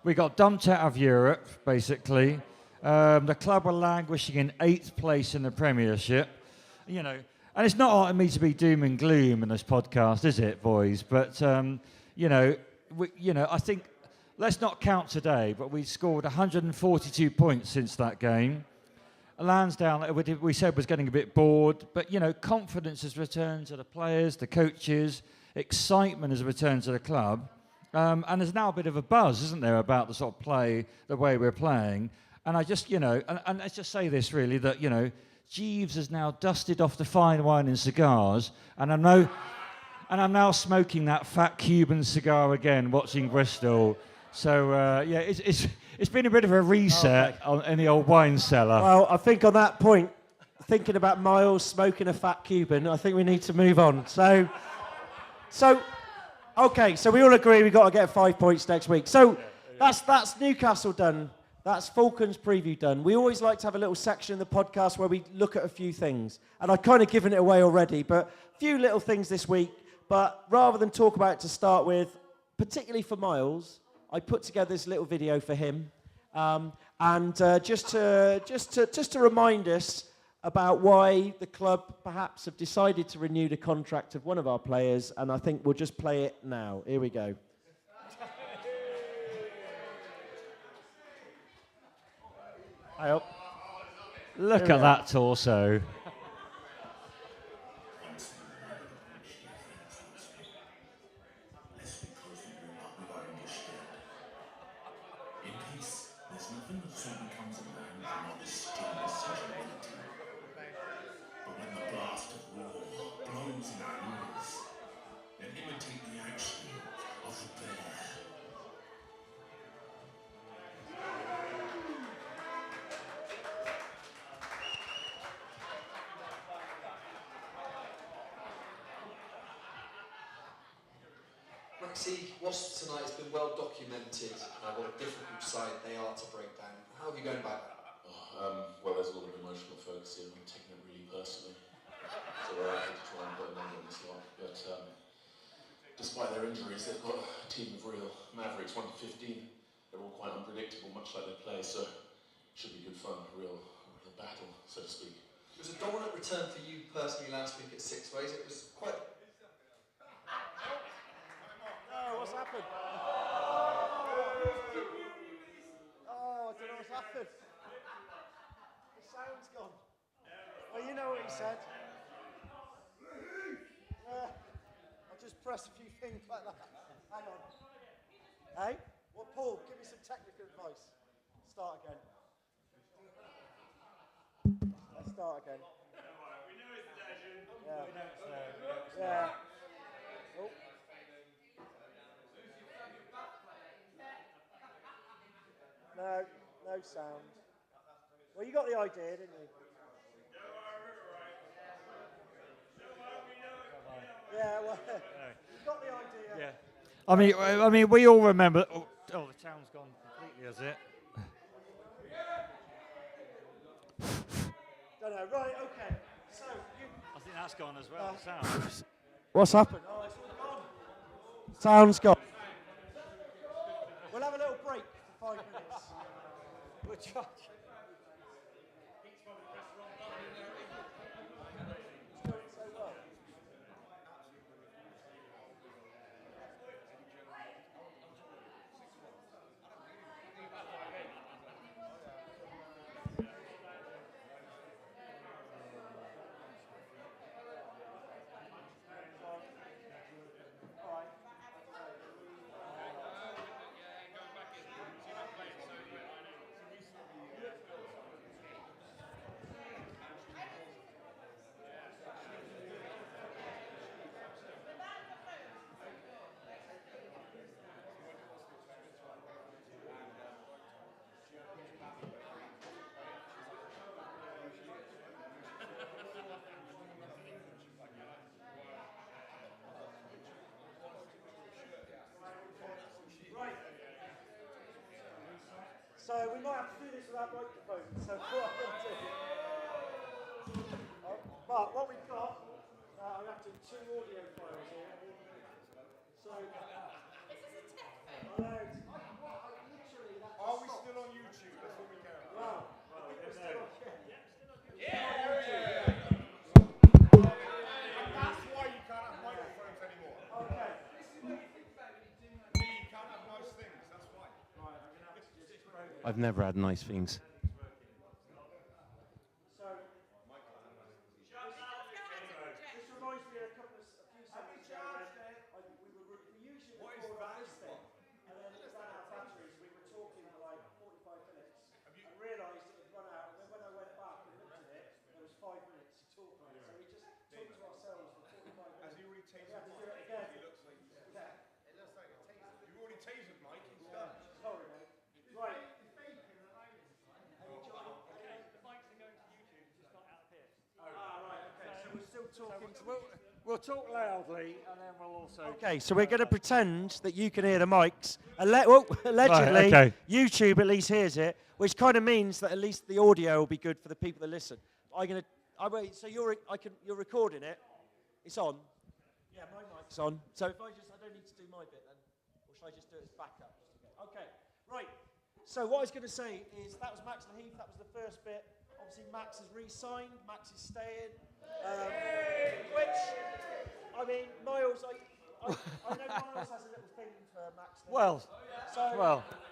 We got dumped out of Europe, basically. The club were languishing in 8th place in the Premiership. And it's not like me to be doom and gloom in this podcast, is it, boys? But I think let's not count today, but we scored 142 points since that game. Lansdowne, we said, was getting a bit bored, but confidence has returned to the players, the coaches, excitement has returned to the club, and there's now a bit of a buzz, isn't there, about the sort of play, the way we're playing. And I just, and let's just say this really, that Jeeves has now dusted off the fine wine and cigars, and I'm now smoking that fat Cuban cigar again, watching Bristol. So it's been a bit of a reset in the old wine cellar. Well, I think on that point, thinking about Miles smoking a fat Cuban, I think we need to move on. So we all agree we've got to get 5 points next week. So that's Newcastle done. That's Falcons preview done. We always like to have a little section in the podcast where we look at a few things. And I've kind of given it away already, but a few little things this week. But rather than talk about it to start with, particularly for Miles, I put together this little video for him, just to remind us about why the club perhaps have decided to renew the contract of one of our players, and I think we'll just play it now. Here we go. Look at that torso. Maxi, whilst tonight has been well documented what a difficult side they are to break down, how are you going about that? Well, there's a lot of emotional folks here. I'm taking it really personally. So we're happy to try and put an end on this lot. But despite their injuries, they've got a team of real mavericks, 1 to 15. They're all quite unpredictable, much like they play. So it should be good fun, a real battle, so to speak. It was a dominant return for you personally last week at Six Ways. It was quite... No, what's happened? Oh, I don't know what's happened. The sound's gone. Well, you know what he said. I'll just press a few things like that. Hang on. Hey? Well, Paul, give me some technical advice. Start again. Let's start again. We know it's legend. Yeah. Yeah. Oh. No, no sound. Well, you got the idea, didn't you? Yeah, well, you got the idea. Yeah. I mean, we all remember. Oh, the sound's gone completely, has it? Don't know. Right, okay. So, you... I think that's gone as well. The sound. What's happened? Oh, it's all gone. Sound's gone. We'll have a little break for 5 minutes. We'll try. So we might have to do this without microphones. So what I'm going to do. But what we've got, I'm going to have to do 2 audio files here. So. Are we still on YouTube? That's what we care about. Well, we're still on. And that's why you can't have microphones anymore. Okay. You can't have nice things. That's why. I've never had nice things. So, this reminds me of a few seconds ago. We usually record on this thing, and then it ran out of batteries. We were talking for like 45 minutes. I realised it had run out, and then when I went back and looked at it, there was 5 minutes to talk on it. So we just talked to ourselves for 45 minutes. Has he already tasered We had to do Mike? it again. He looks like Yeah. it looks like a taser. You've already tasered Mike. He's done. Sorry, mate. Right. We'll talk loudly, and then we'll also. Okay, so we're going to pretend that you can hear the mics. Allegedly, okay. YouTube at least hears it, which kind of means that at least the audio will be good for the people that listen. So you're recording it. It's on. Yeah, my mic's on. So if I don't need to do my bit then, or should I just do it as backup? Okay, right. So what I was going to say is that was Max Heath. That was the first bit. Obviously, Max has re-signed. Max is staying. Which, I mean, Miles, I know Miles has a little thing for Max. Well,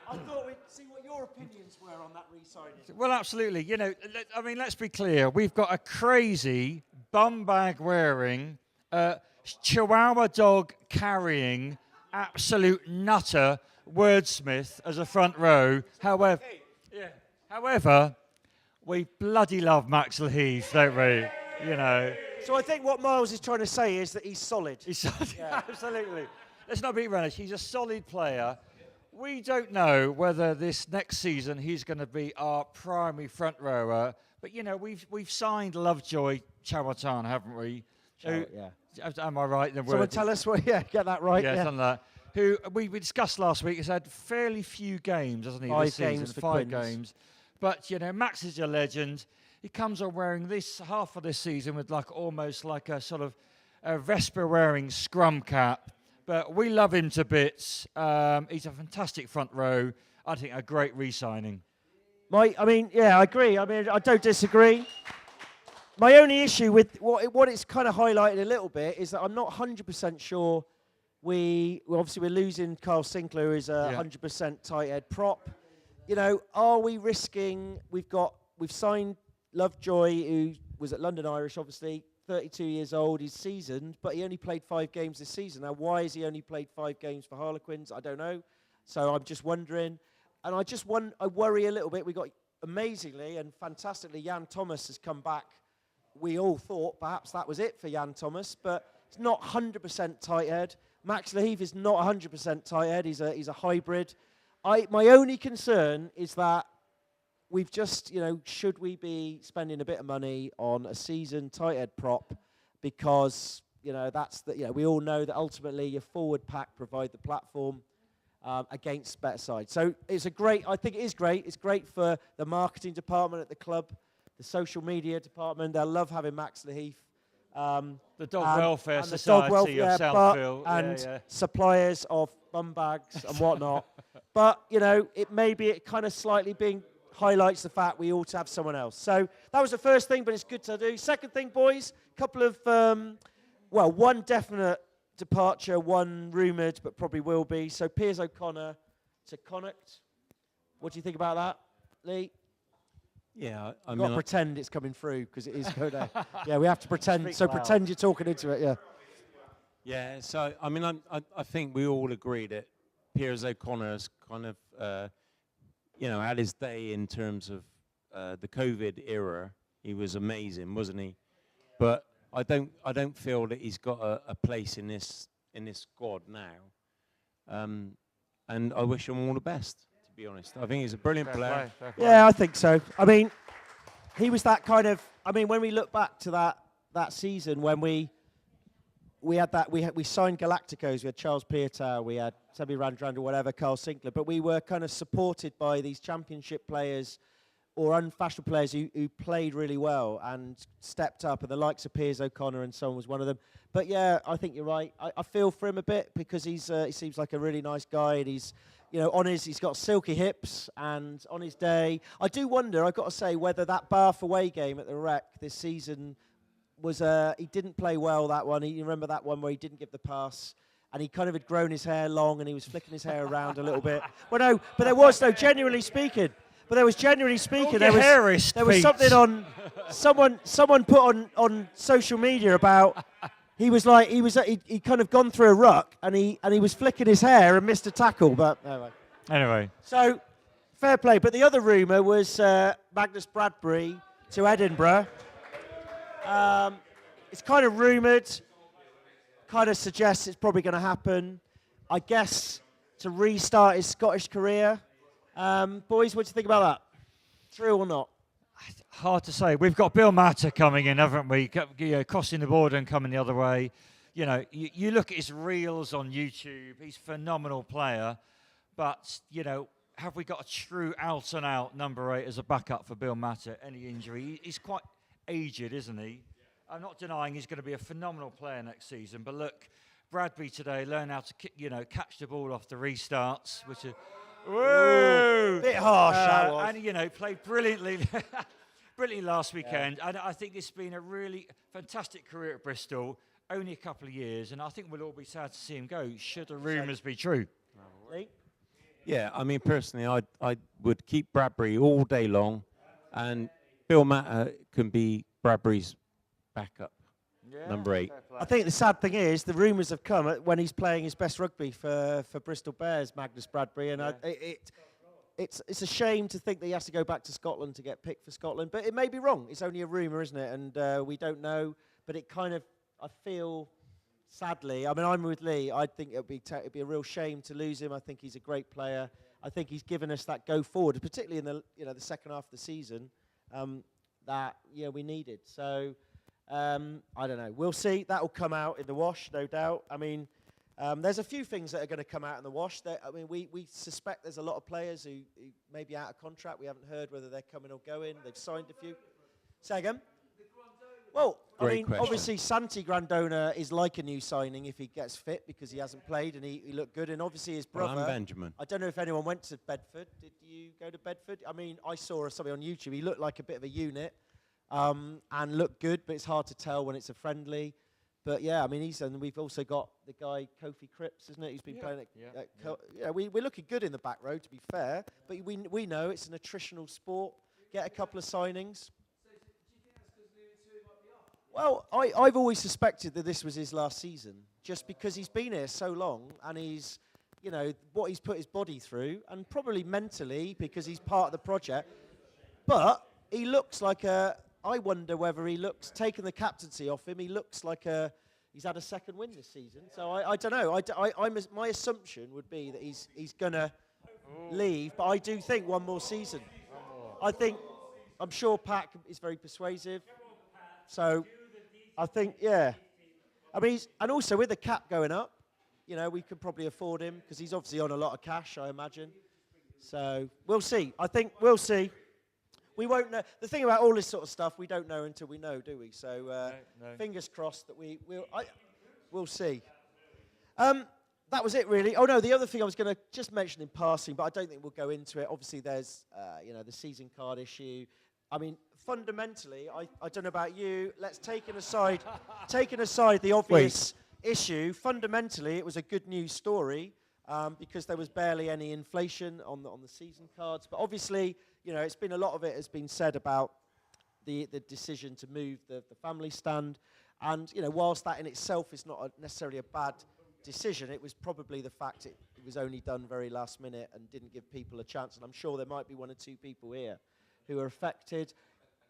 I thought we'd see what your opinions were on that re-signing. Well, absolutely. You know, I mean, let's be clear. We've got a crazy bum bag wearing, Chihuahua dog carrying, absolute nutter wordsmith as a front row. However, we bloody love Maxwell Heath, don't we? You know. So I think what Miles is trying to say is that he's solid. He's solid, yeah. Absolutely. Let's not be running. He's a solid player. We don't know whether this next season he's going to be our primary front rower, but you know we've signed Lovejoy Chawatan, haven't we? Yeah. Am I right? Someone tell us what? Yeah, get that right. Yeah, something like that. Who we discussed last week has had fairly few games, hasn't he? 5 this season? games for 5 Quins. games. But you know, Max is a legend. He comes on wearing this half of this season with almost like a sort of a Vespa wearing scrum cap. But we love him to bits. He's a fantastic front row. I think a great re-signing. I agree. I mean, I don't disagree. My only issue with what it's kind of highlighted a little bit is that I'm not 100% sure obviously we're losing Carl Sinclair, who is a 100% tight head prop. You know, are we risking? We've signed Lovejoy, who was at London Irish, obviously 32 years old. He's seasoned, but he only played 5 games this season. Now, why has he only played 5 games for Harlequins? I don't know. So I'm just wondering, and I worry a little bit. We got amazingly and fantastically, Jan Thomas has come back. We all thought perhaps that was it for Jan Thomas, but it's not 100% tight head. Max Lahive is not 100% tight head. He's a hybrid. My only concern is that we've just, should we be spending a bit of money on a seasoned tight head prop? Because, we all know that ultimately your forward pack provide the platform against better sides. So I think it is great. It's great for the marketing department at the club, the social media department. They'll love having Max Lahive. The Dog Welfare and Society of Southfield. And suppliers of bum bags and whatnot. But, it kind of slightly highlights the fact we ought to have someone else. So that was the first thing, but it's good to do. Second thing, boys, couple of, one definite departure, one rumoured, but probably will be. So Piers O'Connor to Connacht. What do you think about that, Lee? Yeah, I mean, got to pretend it's coming through because it is going there. Yeah, we have to pretend. So pretend you're talking into it. Yeah. Yeah. So I mean, I think we all agree that Piers O'Connor's kind of, had his day in terms of the COVID era. He was amazing, wasn't he? But I don't feel that he's got a place in this squad now. And I wish him all the best. To be honest, I think he's a brilliant player. Yeah, I think so. I mean, he was that kind of. I mean, when we look back to that season when we had that, we signed Galacticos. We had Charles Piatow, we had Semi Randrandal, whatever, Carl Sinclair, but we were kind of supported by these championship players or unfashionable players who played really well and stepped up, and the likes of Piers O'Connor and so on was one of them. But yeah, I think you're right. I feel for him a bit because he seems like a really nice guy, and he's got silky hips, and on his day, I do wonder, I've got to say, whether that Bath away game at the Rec this season was, he didn't play well, that one. You remember that one where he didn't give the pass, and he kind of had grown his hair long, and he was flicking his hair around a little bit. Well, no, but there was, no, genuinely speaking, there was something on, someone put on social media about, he kind of gone through a ruck, and he was flicking his hair and missed a tackle, but Anyway. So, fair play. But the other rumour was Magnus Bradbury to Edinburgh. It's kind of rumoured, kind of suggests it's probably going to happen. I guess to restart his Scottish career. Boys, what do you think about that? True or not? Hard to say. We've got Bill Matter coming in, haven't we? Crossing the border and coming the other way. You look at his reels on YouTube. He's a phenomenal player. But, have we got a true out-and-out number 8 as a backup for Bill Matter? Any injury? He's quite aged, isn't he? I'm not denying he's going to be a phenomenal player next season. But look, Bradbury today learned how to catch the ball off the restarts, which are... Whoa! Bit harsh, that was. And, played brilliantly last weekend. Yeah. And I think it's been a really fantastic career at Bristol, only a couple of years, and I think we'll all be sad to see him go, should the rumours be true. Yeah, I mean, personally, I would keep Bradbury all day long, and Bill Matter can be Bradbury's backup, number 8. I think the sad thing is the rumours have come when he's playing his best rugby for Bristol Bears, Magnus Bradbury, and it's a shame to think that he has to go back to Scotland to get picked for Scotland, but it may be wrong. It's only a rumour, isn't it? And we don't know, but it kind of, I feel, sadly, I mean, I'm with Lee. I think it'd be a real shame to lose him. I think he's a great player. I think he's given us that go forward, particularly in the second half of the season, that we needed. So. I don't know. We'll see. That will come out in the wash, no doubt. I mean, there's a few things that are going to come out in the wash. We suspect there's a lot of players who may be out of contract. We haven't heard whether they're coming or going. They've signed a few. Say again? Well, Great question. Obviously, Santi Grandona is like a new signing if he gets fit because he hasn't played and he looked good. And obviously his brother. Well, I'm Benjamin. I don't know if anyone went to Bedford. Did you go to Bedford? I mean, I saw something on YouTube. He looked like a bit of a unit. and look good, but it's hard to tell when it's a friendly. But yeah, I mean, and we've also got the guy Kofi Cripps, isn't it? He's been playing at we're looking good in the back row, to be fair. But we know it's an attritional sport. Get a couple of signings. Well, I've always suspected that this was his last season, just because he's been here so long and he's, what he's put his body through, and probably mentally because he's part of the project. But he looks like I wonder whether he looks, taking the captaincy off him, he looks like he's had a second win this season. So I don't know. My assumption would be that he's going to leave, but I do think one more season. I'm sure Pat is very persuasive. So I think, yeah. I mean, and also with the cap going up, we could probably afford him because he's obviously on a lot of cash, I imagine. So we'll see. I think we'll see. We won't know. The thing about all this sort of stuff, we don't know until we know, do we? So no. Fingers crossed that we'll see. That was it, really. Oh, no, the other thing I was going to just mention in passing, but I don't think we'll go into it. Obviously, there's, the season card issue. I mean, fundamentally, I don't know about you. Let's taking aside the obvious issue. Fundamentally, it was a good news story because there was barely any inflation on the season cards. But obviously, it's been a lot of it has been said about the decision to move the family stand. And, whilst that in itself is not necessarily a bad decision, it was probably the fact it was only done very last minute and didn't give people a chance. And I'm sure there might be one or two people here who are affected.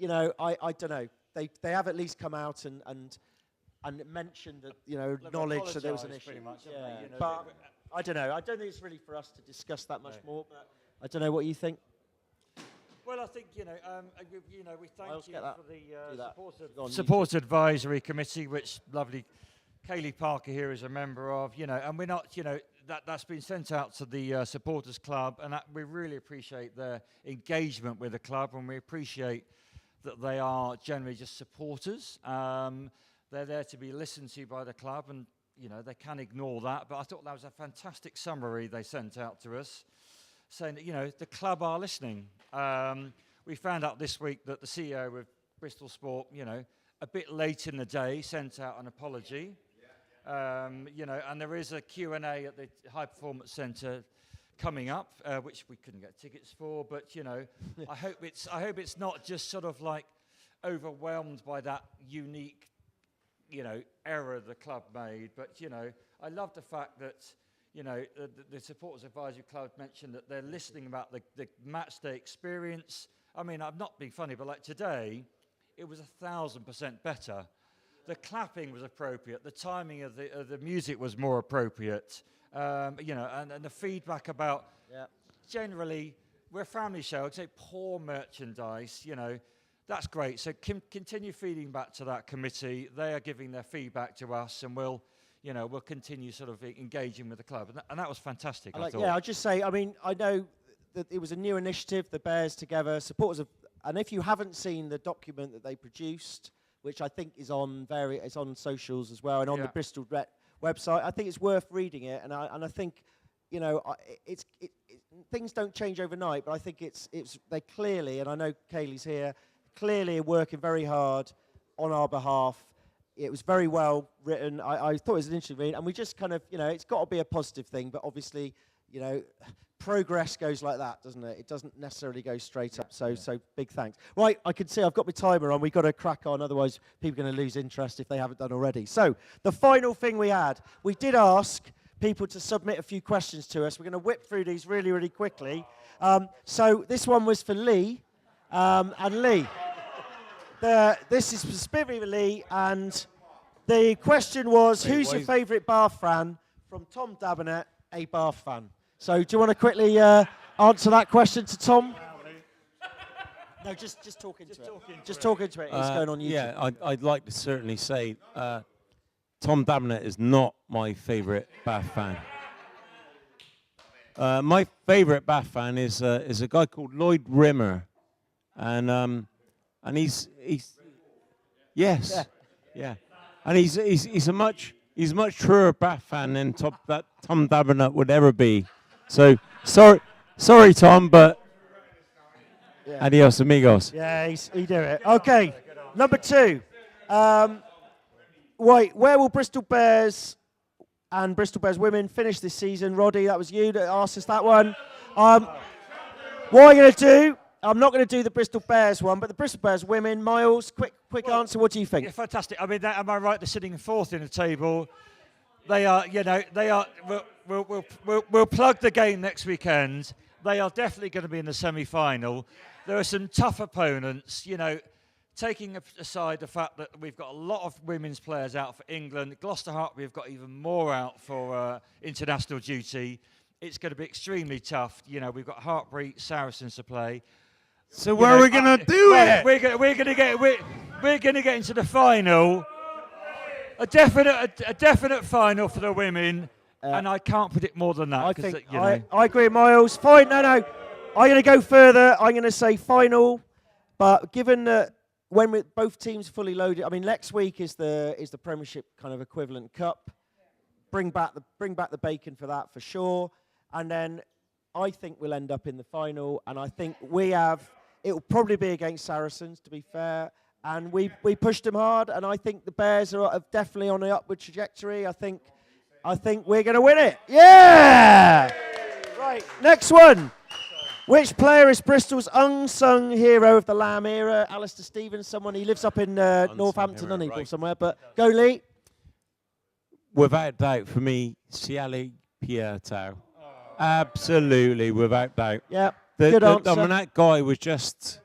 I don't know. They have at least come out and mentioned that, knowledge that there was an issue. Pretty much, but I don't know. I don't think it's really for us to discuss that much more. But I don't know what you think. Well, I think, we thank you for the support advisory committee, which lovely Kaylee Parker here is a member of, and we're not, that's been sent out to the supporters club, and we really appreciate their engagement with the club, and we appreciate that they are generally just supporters. They're there to be listened to by the club, and, they can ignore that, but I thought that was a fantastic summary they sent out to us, saying that, the club are listening. We found out this week that the CEO of Bristol Sport, a bit late in the day, sent out an apology. And there is a Q&A at the High Performance Centre coming up, which we couldn't get tickets for. But I hope it's not just sort of like overwhelmed by that unique, error the club made. But I love the fact that the Supporters Advisory Club mentioned that they're listening about the match day experience. I mean, I'm not being funny, but like today, it was 1,000% better. The clapping was appropriate. The timing of the music was more appropriate. And the feedback about generally, we're a family show. I'd say poor merchandise, that's great. So continue feeding back to that committee. They are giving their feedback to us, and we'll continue sort of engaging with the club. And that was fantastic, I thought. Yeah, I'll just say, I mean, I know that it was a new initiative, the Bears Together, supporters of, and if you haven't seen the document that they produced, which I think is on socials as well, and on the Bristol website, I think it's worth reading it. And I think, things don't change overnight, but I think they clearly, and I know Kaylee's here, clearly are working very hard on our behalf. It was very well written. I thought it was an interesting read, and we just kind of, it's got to be a positive thing, but obviously, progress goes like that, doesn't it? It doesn't necessarily go straight up. So big thanks. Right, I can see I've got my timer on. We've got to crack on, otherwise people are going to lose interest if they haven't done already. So the final thing we did ask people to submit a few questions to us. We're going to whip through these really, really quickly. So this one was for Lee, and Lee. This is specifically for Lee, and the question was, who's your favourite Bath fan? From Tom Dabinet, a Bath fan. So do you want to quickly answer that question to Tom? No, just talk into it. Just talk into it. It's going on YouTube. Yeah, I'd like to certainly say Tom Dabinet is not my favourite Bath fan. My favourite Bath fan is a guy called Lloyd Rimmer, and he's yes, yeah, and he's a much truer Bath fan than Tom Dabinet would ever be. So sorry, Tom, but adios, amigos. Yeah, he do it. Okay. Number 2. Wait, where will Bristol Bears and Bristol Bears women finish this season? Roddy, that was you that asked us that one. What I'm going to do, I'm not going to do the Bristol Bears one, but the Bristol Bears women. Miles, quick answer. What do you think? Yeah, fantastic. I mean, am I right? They're sitting 4th in the table. They are, they are. We'll plug the game next weekend. They are definitely going to be in the semi-final. There are some tough opponents, taking aside the fact that we've got a lot of women's players out for England. Gloucester Hart, we've got even more out for international duty. It's going to be extremely tough. We've got Heartbreak, Saracens to play. So where are we going to do it? We're going to get into the final. A definite final for the women, and I can't predict more than that. I agree with Miles. Fine, no. I'm going to go further. I'm going to say final, but given that when both teams fully loaded, I mean next week is the Premiership kind of equivalent cup. Bring back the bacon for that for sure, and then I think we'll end up in the final, and I think it will probably be against Saracens, to be fair. And we pushed them hard, and I think the Bears are definitely on the upward trajectory. I think we're going to win it. Yeah! Right, next one. Which player is Bristol's unsung hero of the Lamb era? Alistair Stevens, he lives up in Northampton, or somewhere. But go, Lee. Without doubt, for me, Siali Pietau. Absolutely, without doubt. Yeah, good answer. I mean, that guy was just...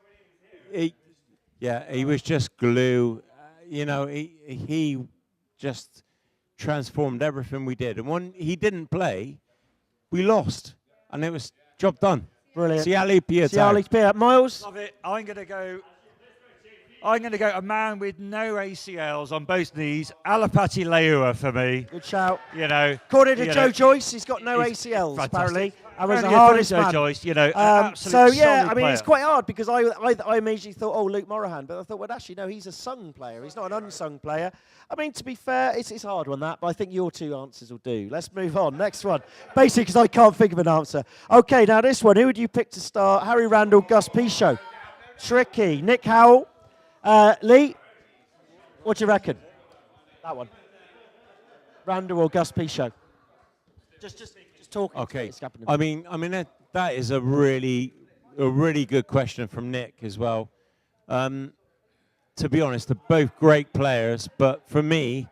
he was just glue. He just transformed everything we did. And when he didn't play, we lost. And it was job done. Brilliant. Siali Pietau. Miles? Love it. I'm going to go a man with no ACLs on both knees. Alapati Leua for me. Good shout. According to Joe Joyce, he's got no ACLs, apparently. I was the Joe hardest man. Joyce, it's quite hard because I immediately thought, Luke Morahan, but I thought, well, actually, no, he's a sung player. He's not an unsung player. I mean, to be fair, it's hard on that, but I think your 2 answers will do. Let's move on. Next one. Basically, because I can't think of an answer. Okay, now this one. Who would you pick to start? Harry Randall, Gus Pichot. Tricky. Nick Howell. Lee, what do you reckon? That one. Randall or Gus Pichot? Just talking. Okay. I mean that is a really good question from Nick as well. To be honest, they're both great players, but for me,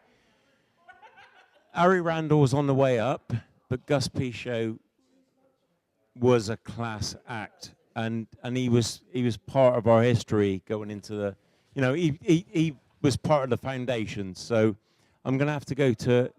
Harry Randall was on the way up, but Gus Pichot was a class act, and he was part of our history going into the. He was part of the foundation, so I'm going to have to go to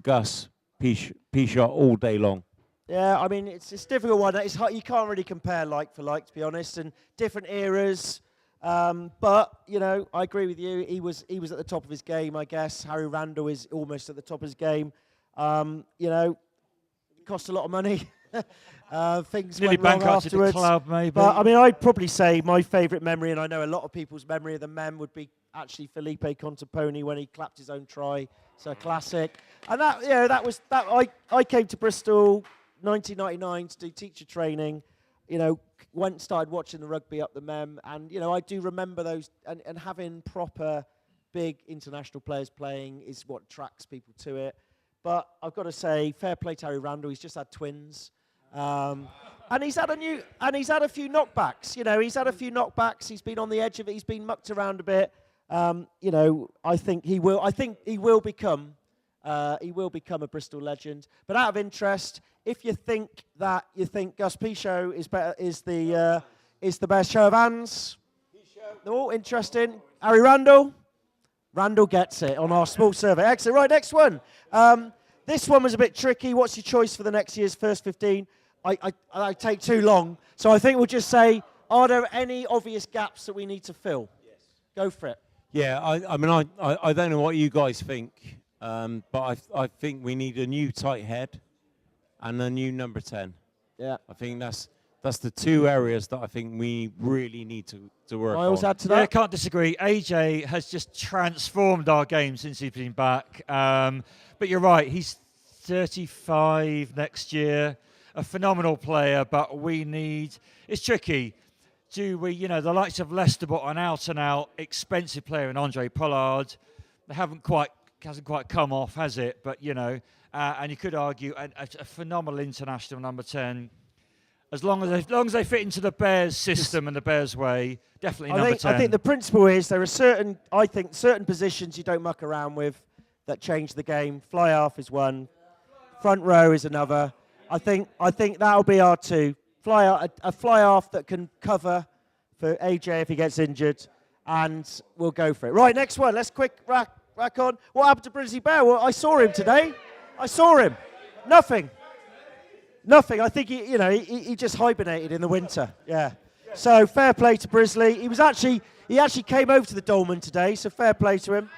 Gus Pichot all day long. Yeah, I mean, it's a difficult one. It's hard, you can't really compare like for like, to be honest, and different eras. But, I agree with you. He was at the top of his game, I guess. Harry Randall is almost at the top of his game. Cost a lot of money. Things nearly went wrong afterwards. The club, maybe. But I mean, I'd probably say my favourite memory, and I know a lot of people's memory of the men would be actually Felipe Contaponi when he clapped his own try. So a classic. And I came to Bristol 1999 to do teacher training. Went and started watching the rugby up the Mem, and I do remember those and having proper big international players playing is what attracts people to it. But I've got to say, fair play to Harry Randall. He's just had twins. And he's had a few knockbacks. He's had a few knockbacks. He's been on the edge of it. He's been mucked around a bit. I think he will become a Bristol legend. But out of interest, if you think Gus Pichot is the best show of hands, oh, interesting. Harry Randall gets it on our small survey. Excellent. Right, next one. This one was a bit tricky. What's your choice for the next year's first 15? I take too long, so I think we'll just say, are there any obvious gaps that we need to fill? Yes. Go for it. Yeah, I don't know what you guys think, but I think we need a new tight head and a new number 10. Yeah. I think that's the 2 areas that I think we really need to work on. I also add to that. Yeah, I can't disagree. AJ has just transformed our game since he's been back. But you're right, he's 35 next year. A phenomenal player, but it's tricky. do we, the likes of Leicester bought an out-and-out expensive player in Andre Pollard. They hasn't quite come off, has it? But, and you could argue a phenomenal international number 10. As long as they fit into the Bears system and the Bears way, definitely number 10. I think the principle is there are certain positions you don't muck around with that change the game. Fly half is one. Front row is another. I think that'll be our two. A fly half that can cover for AJ if he gets injured, and we'll go for it. Right, next one. Let's quick rack on. What happened to Brizzy Bear? Well, I saw him today. Nothing. I think he just hibernated in the winter. Yeah. So fair play to Brisley. He actually came over to the Dolman today. So fair play to him.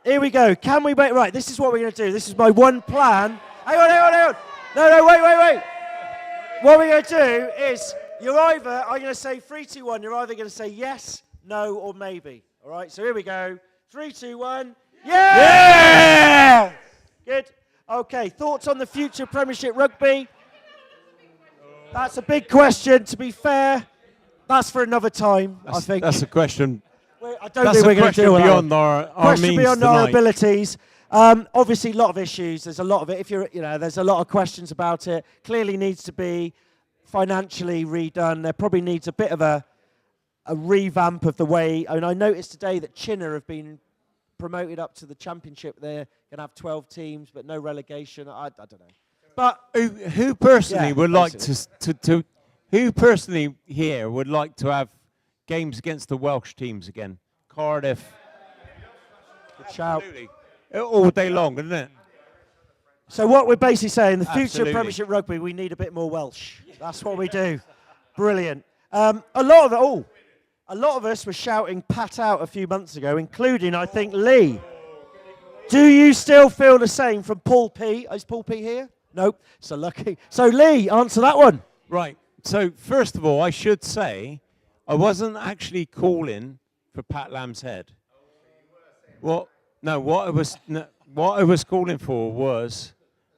Here we go. Can we make right? This is what we're going to do. This is my one plan. Hang on. No, wait. What we're going to do is I'm going to say 3, 2, 1. You're either going to say yes, no, or maybe. All right. So here we go. 3, 2, 1. Yeah! Good. Okay, thoughts on the future Premiership rugby? That's a big question. To be fair, that's for another time, I think. That's a question. I don't think we're going to deal with beyond our question means beyond tonight. our abilities. Obviously, a lot of issues. There's a lot of it. There's a lot of questions about it. Clearly needs to be financially redone. There probably needs a bit of a revamp of the way. I noticed today that Chinner have been promoted up to the Championship. They're going to have 12 teams, but no relegation. I don't know. But who personally would like to who personally here would like to have games against the Welsh teams again? Cardiff. Good shout. Absolutely. All day long, isn't it? So what we're basically saying, the future Absolutely. of Premiership rugby, we need a bit more Welsh. That's what we do. Brilliant. A lot of us were shouting Pat out a few months ago, including, I think, Lee. Do you still feel the same from Paul P? Is Paul P here? Nope. So lucky. So Lee, answer that one. Right. So first of all, I should say I wasn't actually calling for Pat Lamb's head. What I was calling for was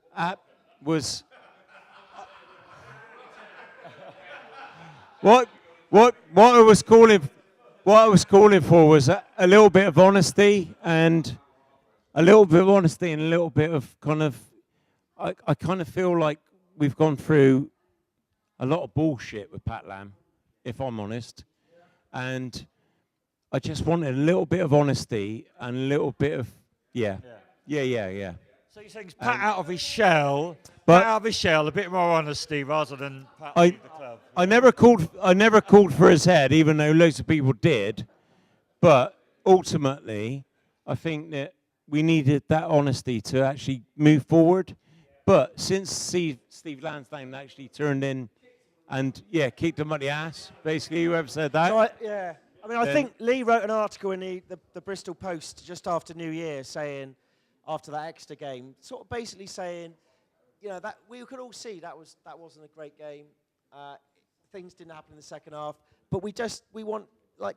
what I was calling for was a little bit of honesty and a little bit of kind of I kind of feel like we've gone through a lot of bullshit with Pat Lam, if I'm honest, and I just wanted a little bit of honesty and a little bit of yeah. So you're saying Pat out of his shell, a bit more honesty rather than Pat leave the club. I never called for his head, even though loads of people did. But ultimately, I think that we needed that honesty to actually move forward. But since Steve Lansdowne actually turned in and kicked him at the ass, basically whoever said that. So I think Lee wrote an article in the Bristol Post just after New Year saying, after that Exeter game, sort of basically saying, that we could all see that wasn't a great game. Things didn't happen in the second half, but we want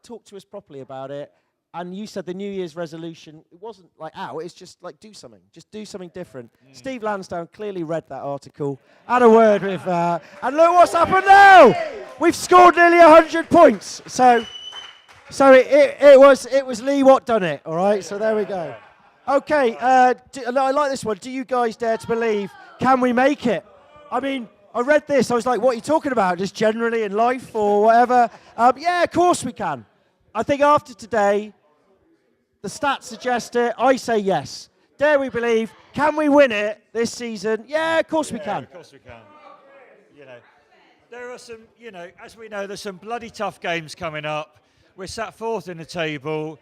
talk to us properly about it. And you said the New Year's resolution, it wasn't out, it's just do something. Just do something different. Steve Lansdowne clearly read that article, had a word with, and look what's happened now! We've scored nearly 100 points. So it was Lee Watt done it, all right? So there we go. Okay, I like this one. Do you guys dare to believe, can we make it? I mean, I read this, I was like, what are you talking about? Just generally in life or whatever? Yeah, of course we can. I think after today, the stats suggest it. I say yes. Dare we believe? Can we win it this season? Yeah, of course we can. Of course we can. There are some, as we know, there's some bloody tough games coming up. We're sat fourth in the table.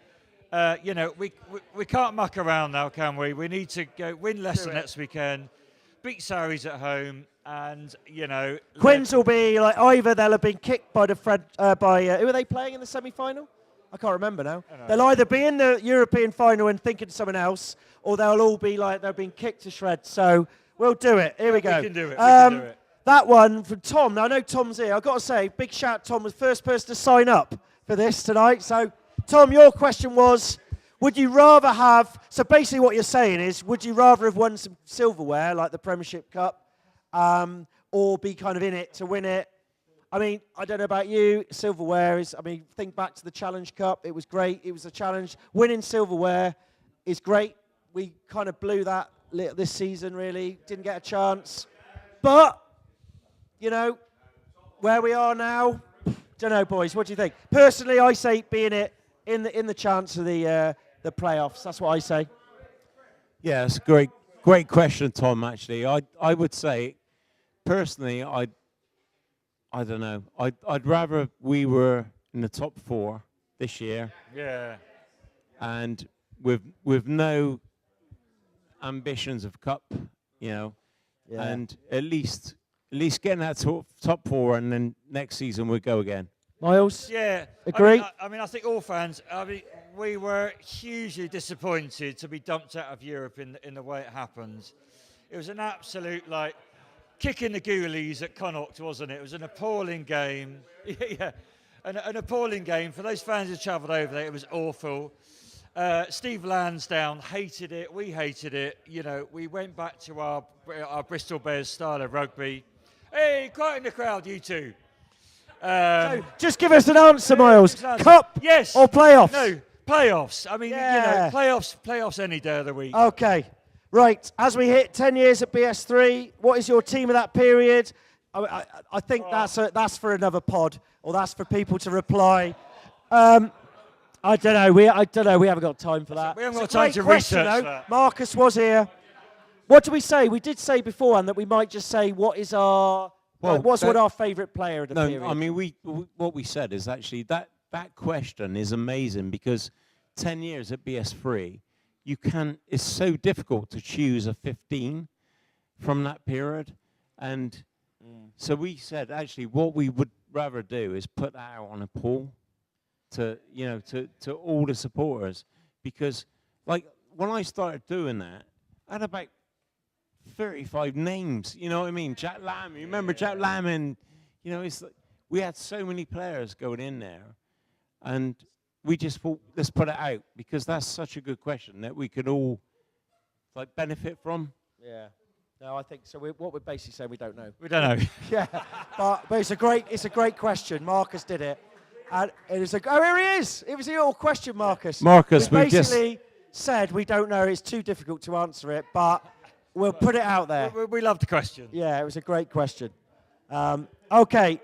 We can't muck around now, can we? We need to go win Leicester next weekend, beat Sarries at home, and Quins will be either they'll have been kicked by who are they playing in the semi-final? I can't remember now. They'll either be in the European final and thinking of someone else, or they'll all be they've been kicked to shreds. So we'll do it. Here we go. We can do it. That one from Tom. Now I know Tom's here. I've got to say, big shout. Tom was the first person to sign up for this tonight. So Tom, your question was, would you rather have? So basically, what you're saying is, would you rather have won some silverware like the Premiership Cup, or be kind of in it to win it? I mean, I don't know about you, silverware is, I mean, think back to the Challenge Cup. It was great. It was a challenge. Winning silverware is great. We kind of blew that this season, really. Didn't get a chance. But, you know, where we are now, don't know, boys. What do you think? Personally, I say being it in the chance of the playoffs. That's what I say. Yeah, it's a great question, Tom. Actually, I would say, personally, I don't know. I'd rather we were in the top 4 this year. Yeah. And with no ambitions of cup, you know, and at least getting that top 4, and then next season we'll go again. Miles? Yeah. Agree? I mean, I think all fans, we were hugely disappointed to be dumped out of Europe in the way it happened. It was an absolute, like, kick in the ghoulies at Connacht, wasn't it? It was an appalling game. Yeah, an appalling game. For those fans who travelled over there, it was awful. Steve Lansdowne hated it. We hated it. You know, we went back to our Bristol Bears style of rugby. Hey, quiet in the crowd, you two. So just give us an answer, Miles. Cup yes. or playoffs? No, playoffs. I mean, you know, playoffs any day of the week. Okay. Right, as we hit 10 years at BS3, what is your team of that period? I think that's for another pod, or that's for people to reply. I don't know. We haven't got time for that. We haven't got It's a time great to question, research though. that. Marcus was here. What did we say? We did say beforehand that we might just say what is our what's our favourite player of the period? I mean, what we said is actually that question is amazing, because 10 years at BS3. It's so difficult to choose a 15 from that period. And so we said, actually, what we would rather do is put that out on a poll to all the supporters. Because, like, when I started doing that, I had about 35 names, you know what I mean? Jack Lamb, you remember Jack Lamb? And, you know, it's like, we had so many players going in there. And we just thought, let's put it out, because that's such a good question that we could all, like, benefit from. Yeah. No, I think so. What we're basically saying, we don't know. We don't know. Yeah, but it's a great question. Marcus did it, and it is here he is. It was your question, Marcus. Marcus, we we just basically said we don't know. It's too difficult to answer it, but we'll put it out there. We love the question. Yeah, it was a great question. Okay,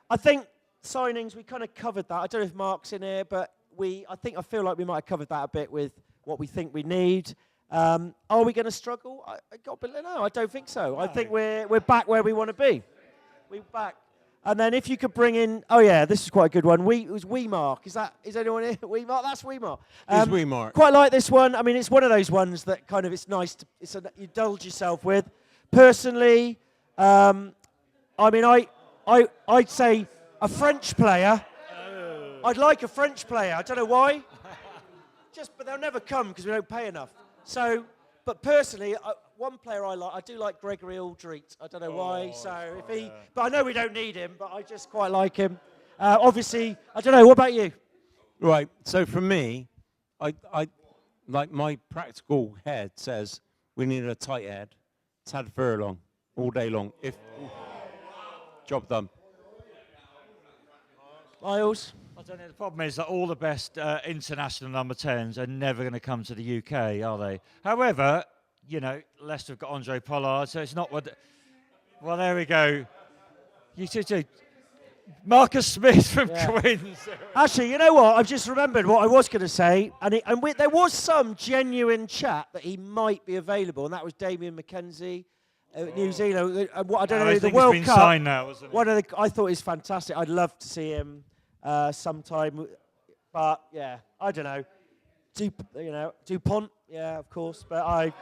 I think signings, we kind of covered that. I don't know if Mark's in here, but I feel like we might have covered that a bit with what we think we need. Are we going to struggle? No, I don't think so. No. I think we're back where we want to be. We're back. And then if you could bring in, this is quite a good one. It was Weemark. Is anyone here? Weemark? That's Weemark. Who's Weemark? Quite like this one. I mean, it's one of those ones that kind of it's nice to you indulge yourself with. Personally, I mean, I'd say a French player. I'd like a French player. I don't know why. But they'll never come because we don't pay enough. So, but personally, one player I do like Gregory Aldreet. I don't know why. So but I know we don't need him. But I just quite like him. Obviously, I don't know. What about you? Right. So for me, I like my practical head says we need a tight head. Tad Furlong all day long. Job done. Miles? I don't know, the problem is that all the best international number 10s are never going to come to the UK, are they? However, you know, Leicester have got Andre Pollard, so it's not what... Well, there we go. You see, Marcus Smith from Queens. Actually, you know what? I've just remembered what I was going to say, there was some genuine chat that he might be available, and that was Damien McKenzie, New Zealand. I don't know, the World been Cup. Signed now, wasn't it? I thought he's fantastic. I'd love to see him sometime, but yeah, I don't know. DuPont, yeah, of course, but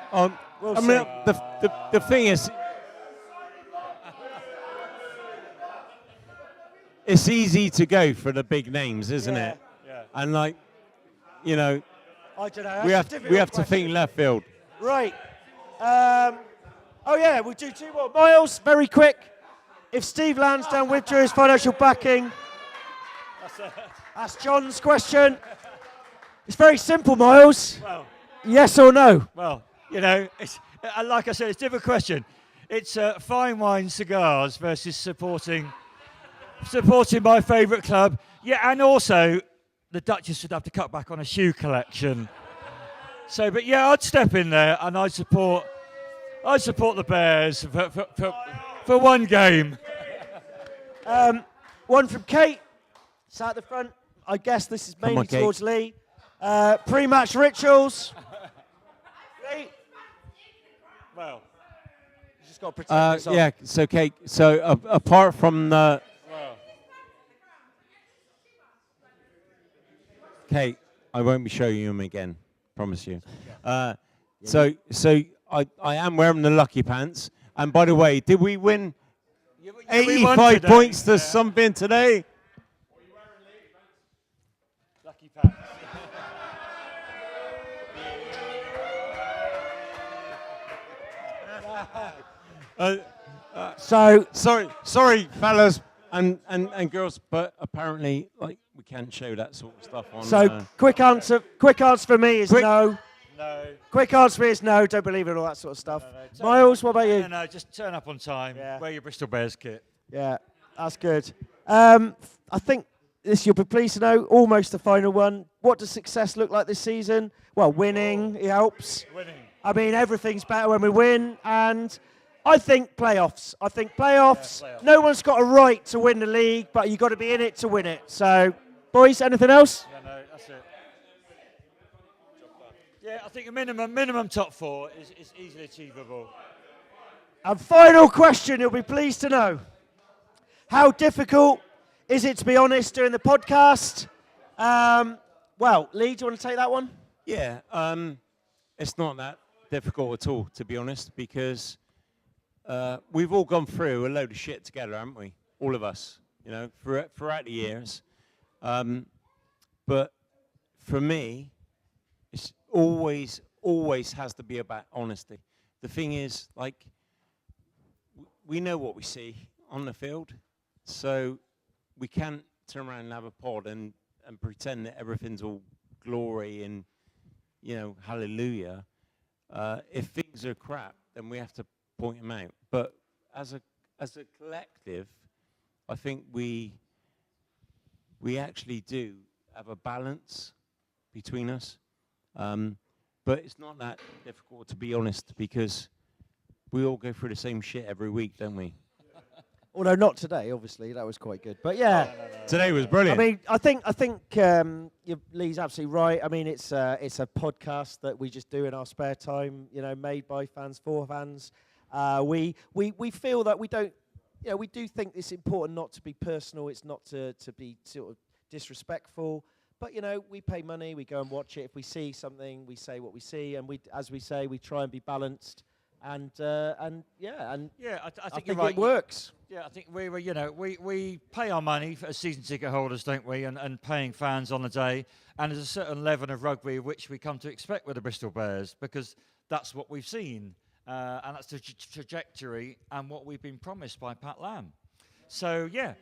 we'll see. Mean, the thing is, it's easy to go for the big names, isn't it? Yeah. And like, you know, I don't know. we have to think left field. Right. We'll do two more. Miles, very quick. If Steve Lansdowne withdrew his financial backing, that's John's question. It's very simple, Miles. Well, yes or no? Well, you know, it's, like I said, it's a different question. It's fine wine cigars versus supporting supporting my favourite club. Yeah, and also the Duchess would have to cut back on a shoe collection. So, but yeah, I'd step in there and I'd support the Bears for one game. One from Kate, sat at the front. I guess this is Come mainly on, Kate. towards Lee. Pre-match rituals. Lee. Well, You just got to pretend it's on. Yeah, so Kate, so apart from the... Kate, I won't be showing you them again, promise you. So I am wearing the lucky pants. And by the way, did we win we won 85 today. points to something today? Lucky pants. So Sorry, fellas and girls, but apparently, like, we can't show that sort of stuff on. quick answer for me is Quick- no. No. Quick answer for me is no. Don't believe in all that sort of stuff. Miles, what about you? No, just turn up on time. Yeah. Wear your Bristol Bears kit. Yeah, that's good. I think this you'll be pleased to know, almost the final one. What does success look like this season? Well, winning helps. Winning. I mean, everything's better when we win, and I think playoffs. Yeah, playoffs. No one's got a right to win the league, but you've got to be in it to win it. So, boys, anything else? Yeah, no, that's it. Yeah, I think a minimum top 4 is easily achievable. And final question, you'll be pleased to know. How difficult is it to be honest during the podcast? Well, Lee, do you want to take that one? Yeah, it's not that difficult at all, to be honest, because we've all gone through a load of shit together, haven't we? All of us, you know, throughout the years. But for me, it's always has to be about honesty. The thing is, like, we know what we see on the field, so we can't turn around and have a pod and pretend that everything's all glory and, you know, hallelujah. If things are crap, then we have to point them out. But as a collective, I think we actually do have a balance between us. But it's not that difficult, to be honest, because we all go through the same shit every week, don't we? Although not today, obviously, that was quite good. But yeah, Today was brilliant. I mean, I think Lee's absolutely right. I mean, it's a podcast that we just do in our spare time. You know, made by fans for fans. We feel that we don't. You know, we do think it's important not to be personal. It's not to be sort of disrespectful. But, you know, we pay money, we go and watch it. If we see something, we say what we see, and we, as we say, we try and be balanced. I think you're right. it works. Yeah, I think we pay our money as season ticket holders, don't we? And paying fans on the day. And there's a certain level of rugby which we come to expect with the Bristol Bears, because that's what we've seen. And that's the trajectory and what we've been promised by Pat Lam. So, yeah.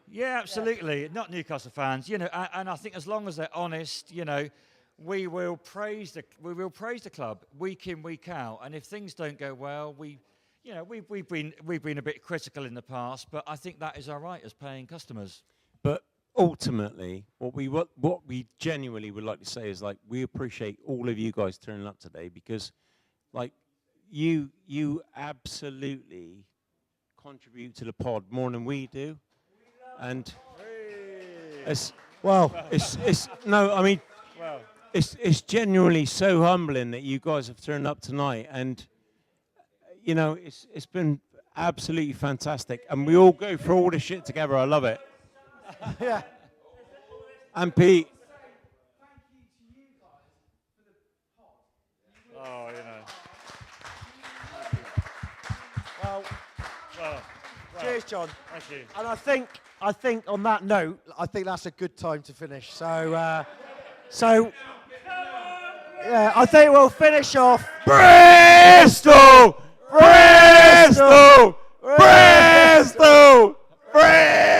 Yeah, absolutely. Yeah. Not Newcastle fans, you know, and I think as long as they're honest, you know, we will praise the club week in, week out. And if things don't go well, we've been a bit critical in the past, but I think that is our right as paying customers. But ultimately, what we genuinely would like to say is, like, we appreciate all of you guys turning up today, because, like, you absolutely contribute to the pod more than we do. And it's genuinely so humbling that you guys have turned up tonight, and you know, it's been absolutely fantastic, and we all go through all this shit together. I love it. Yeah. And Pete. Oh, you know. Well, cheers, John. Thank you. And I think on that note, I think that's a good time to finish. So yeah, I think we'll finish off. Bristol! Bristol! Bristol! Bristol!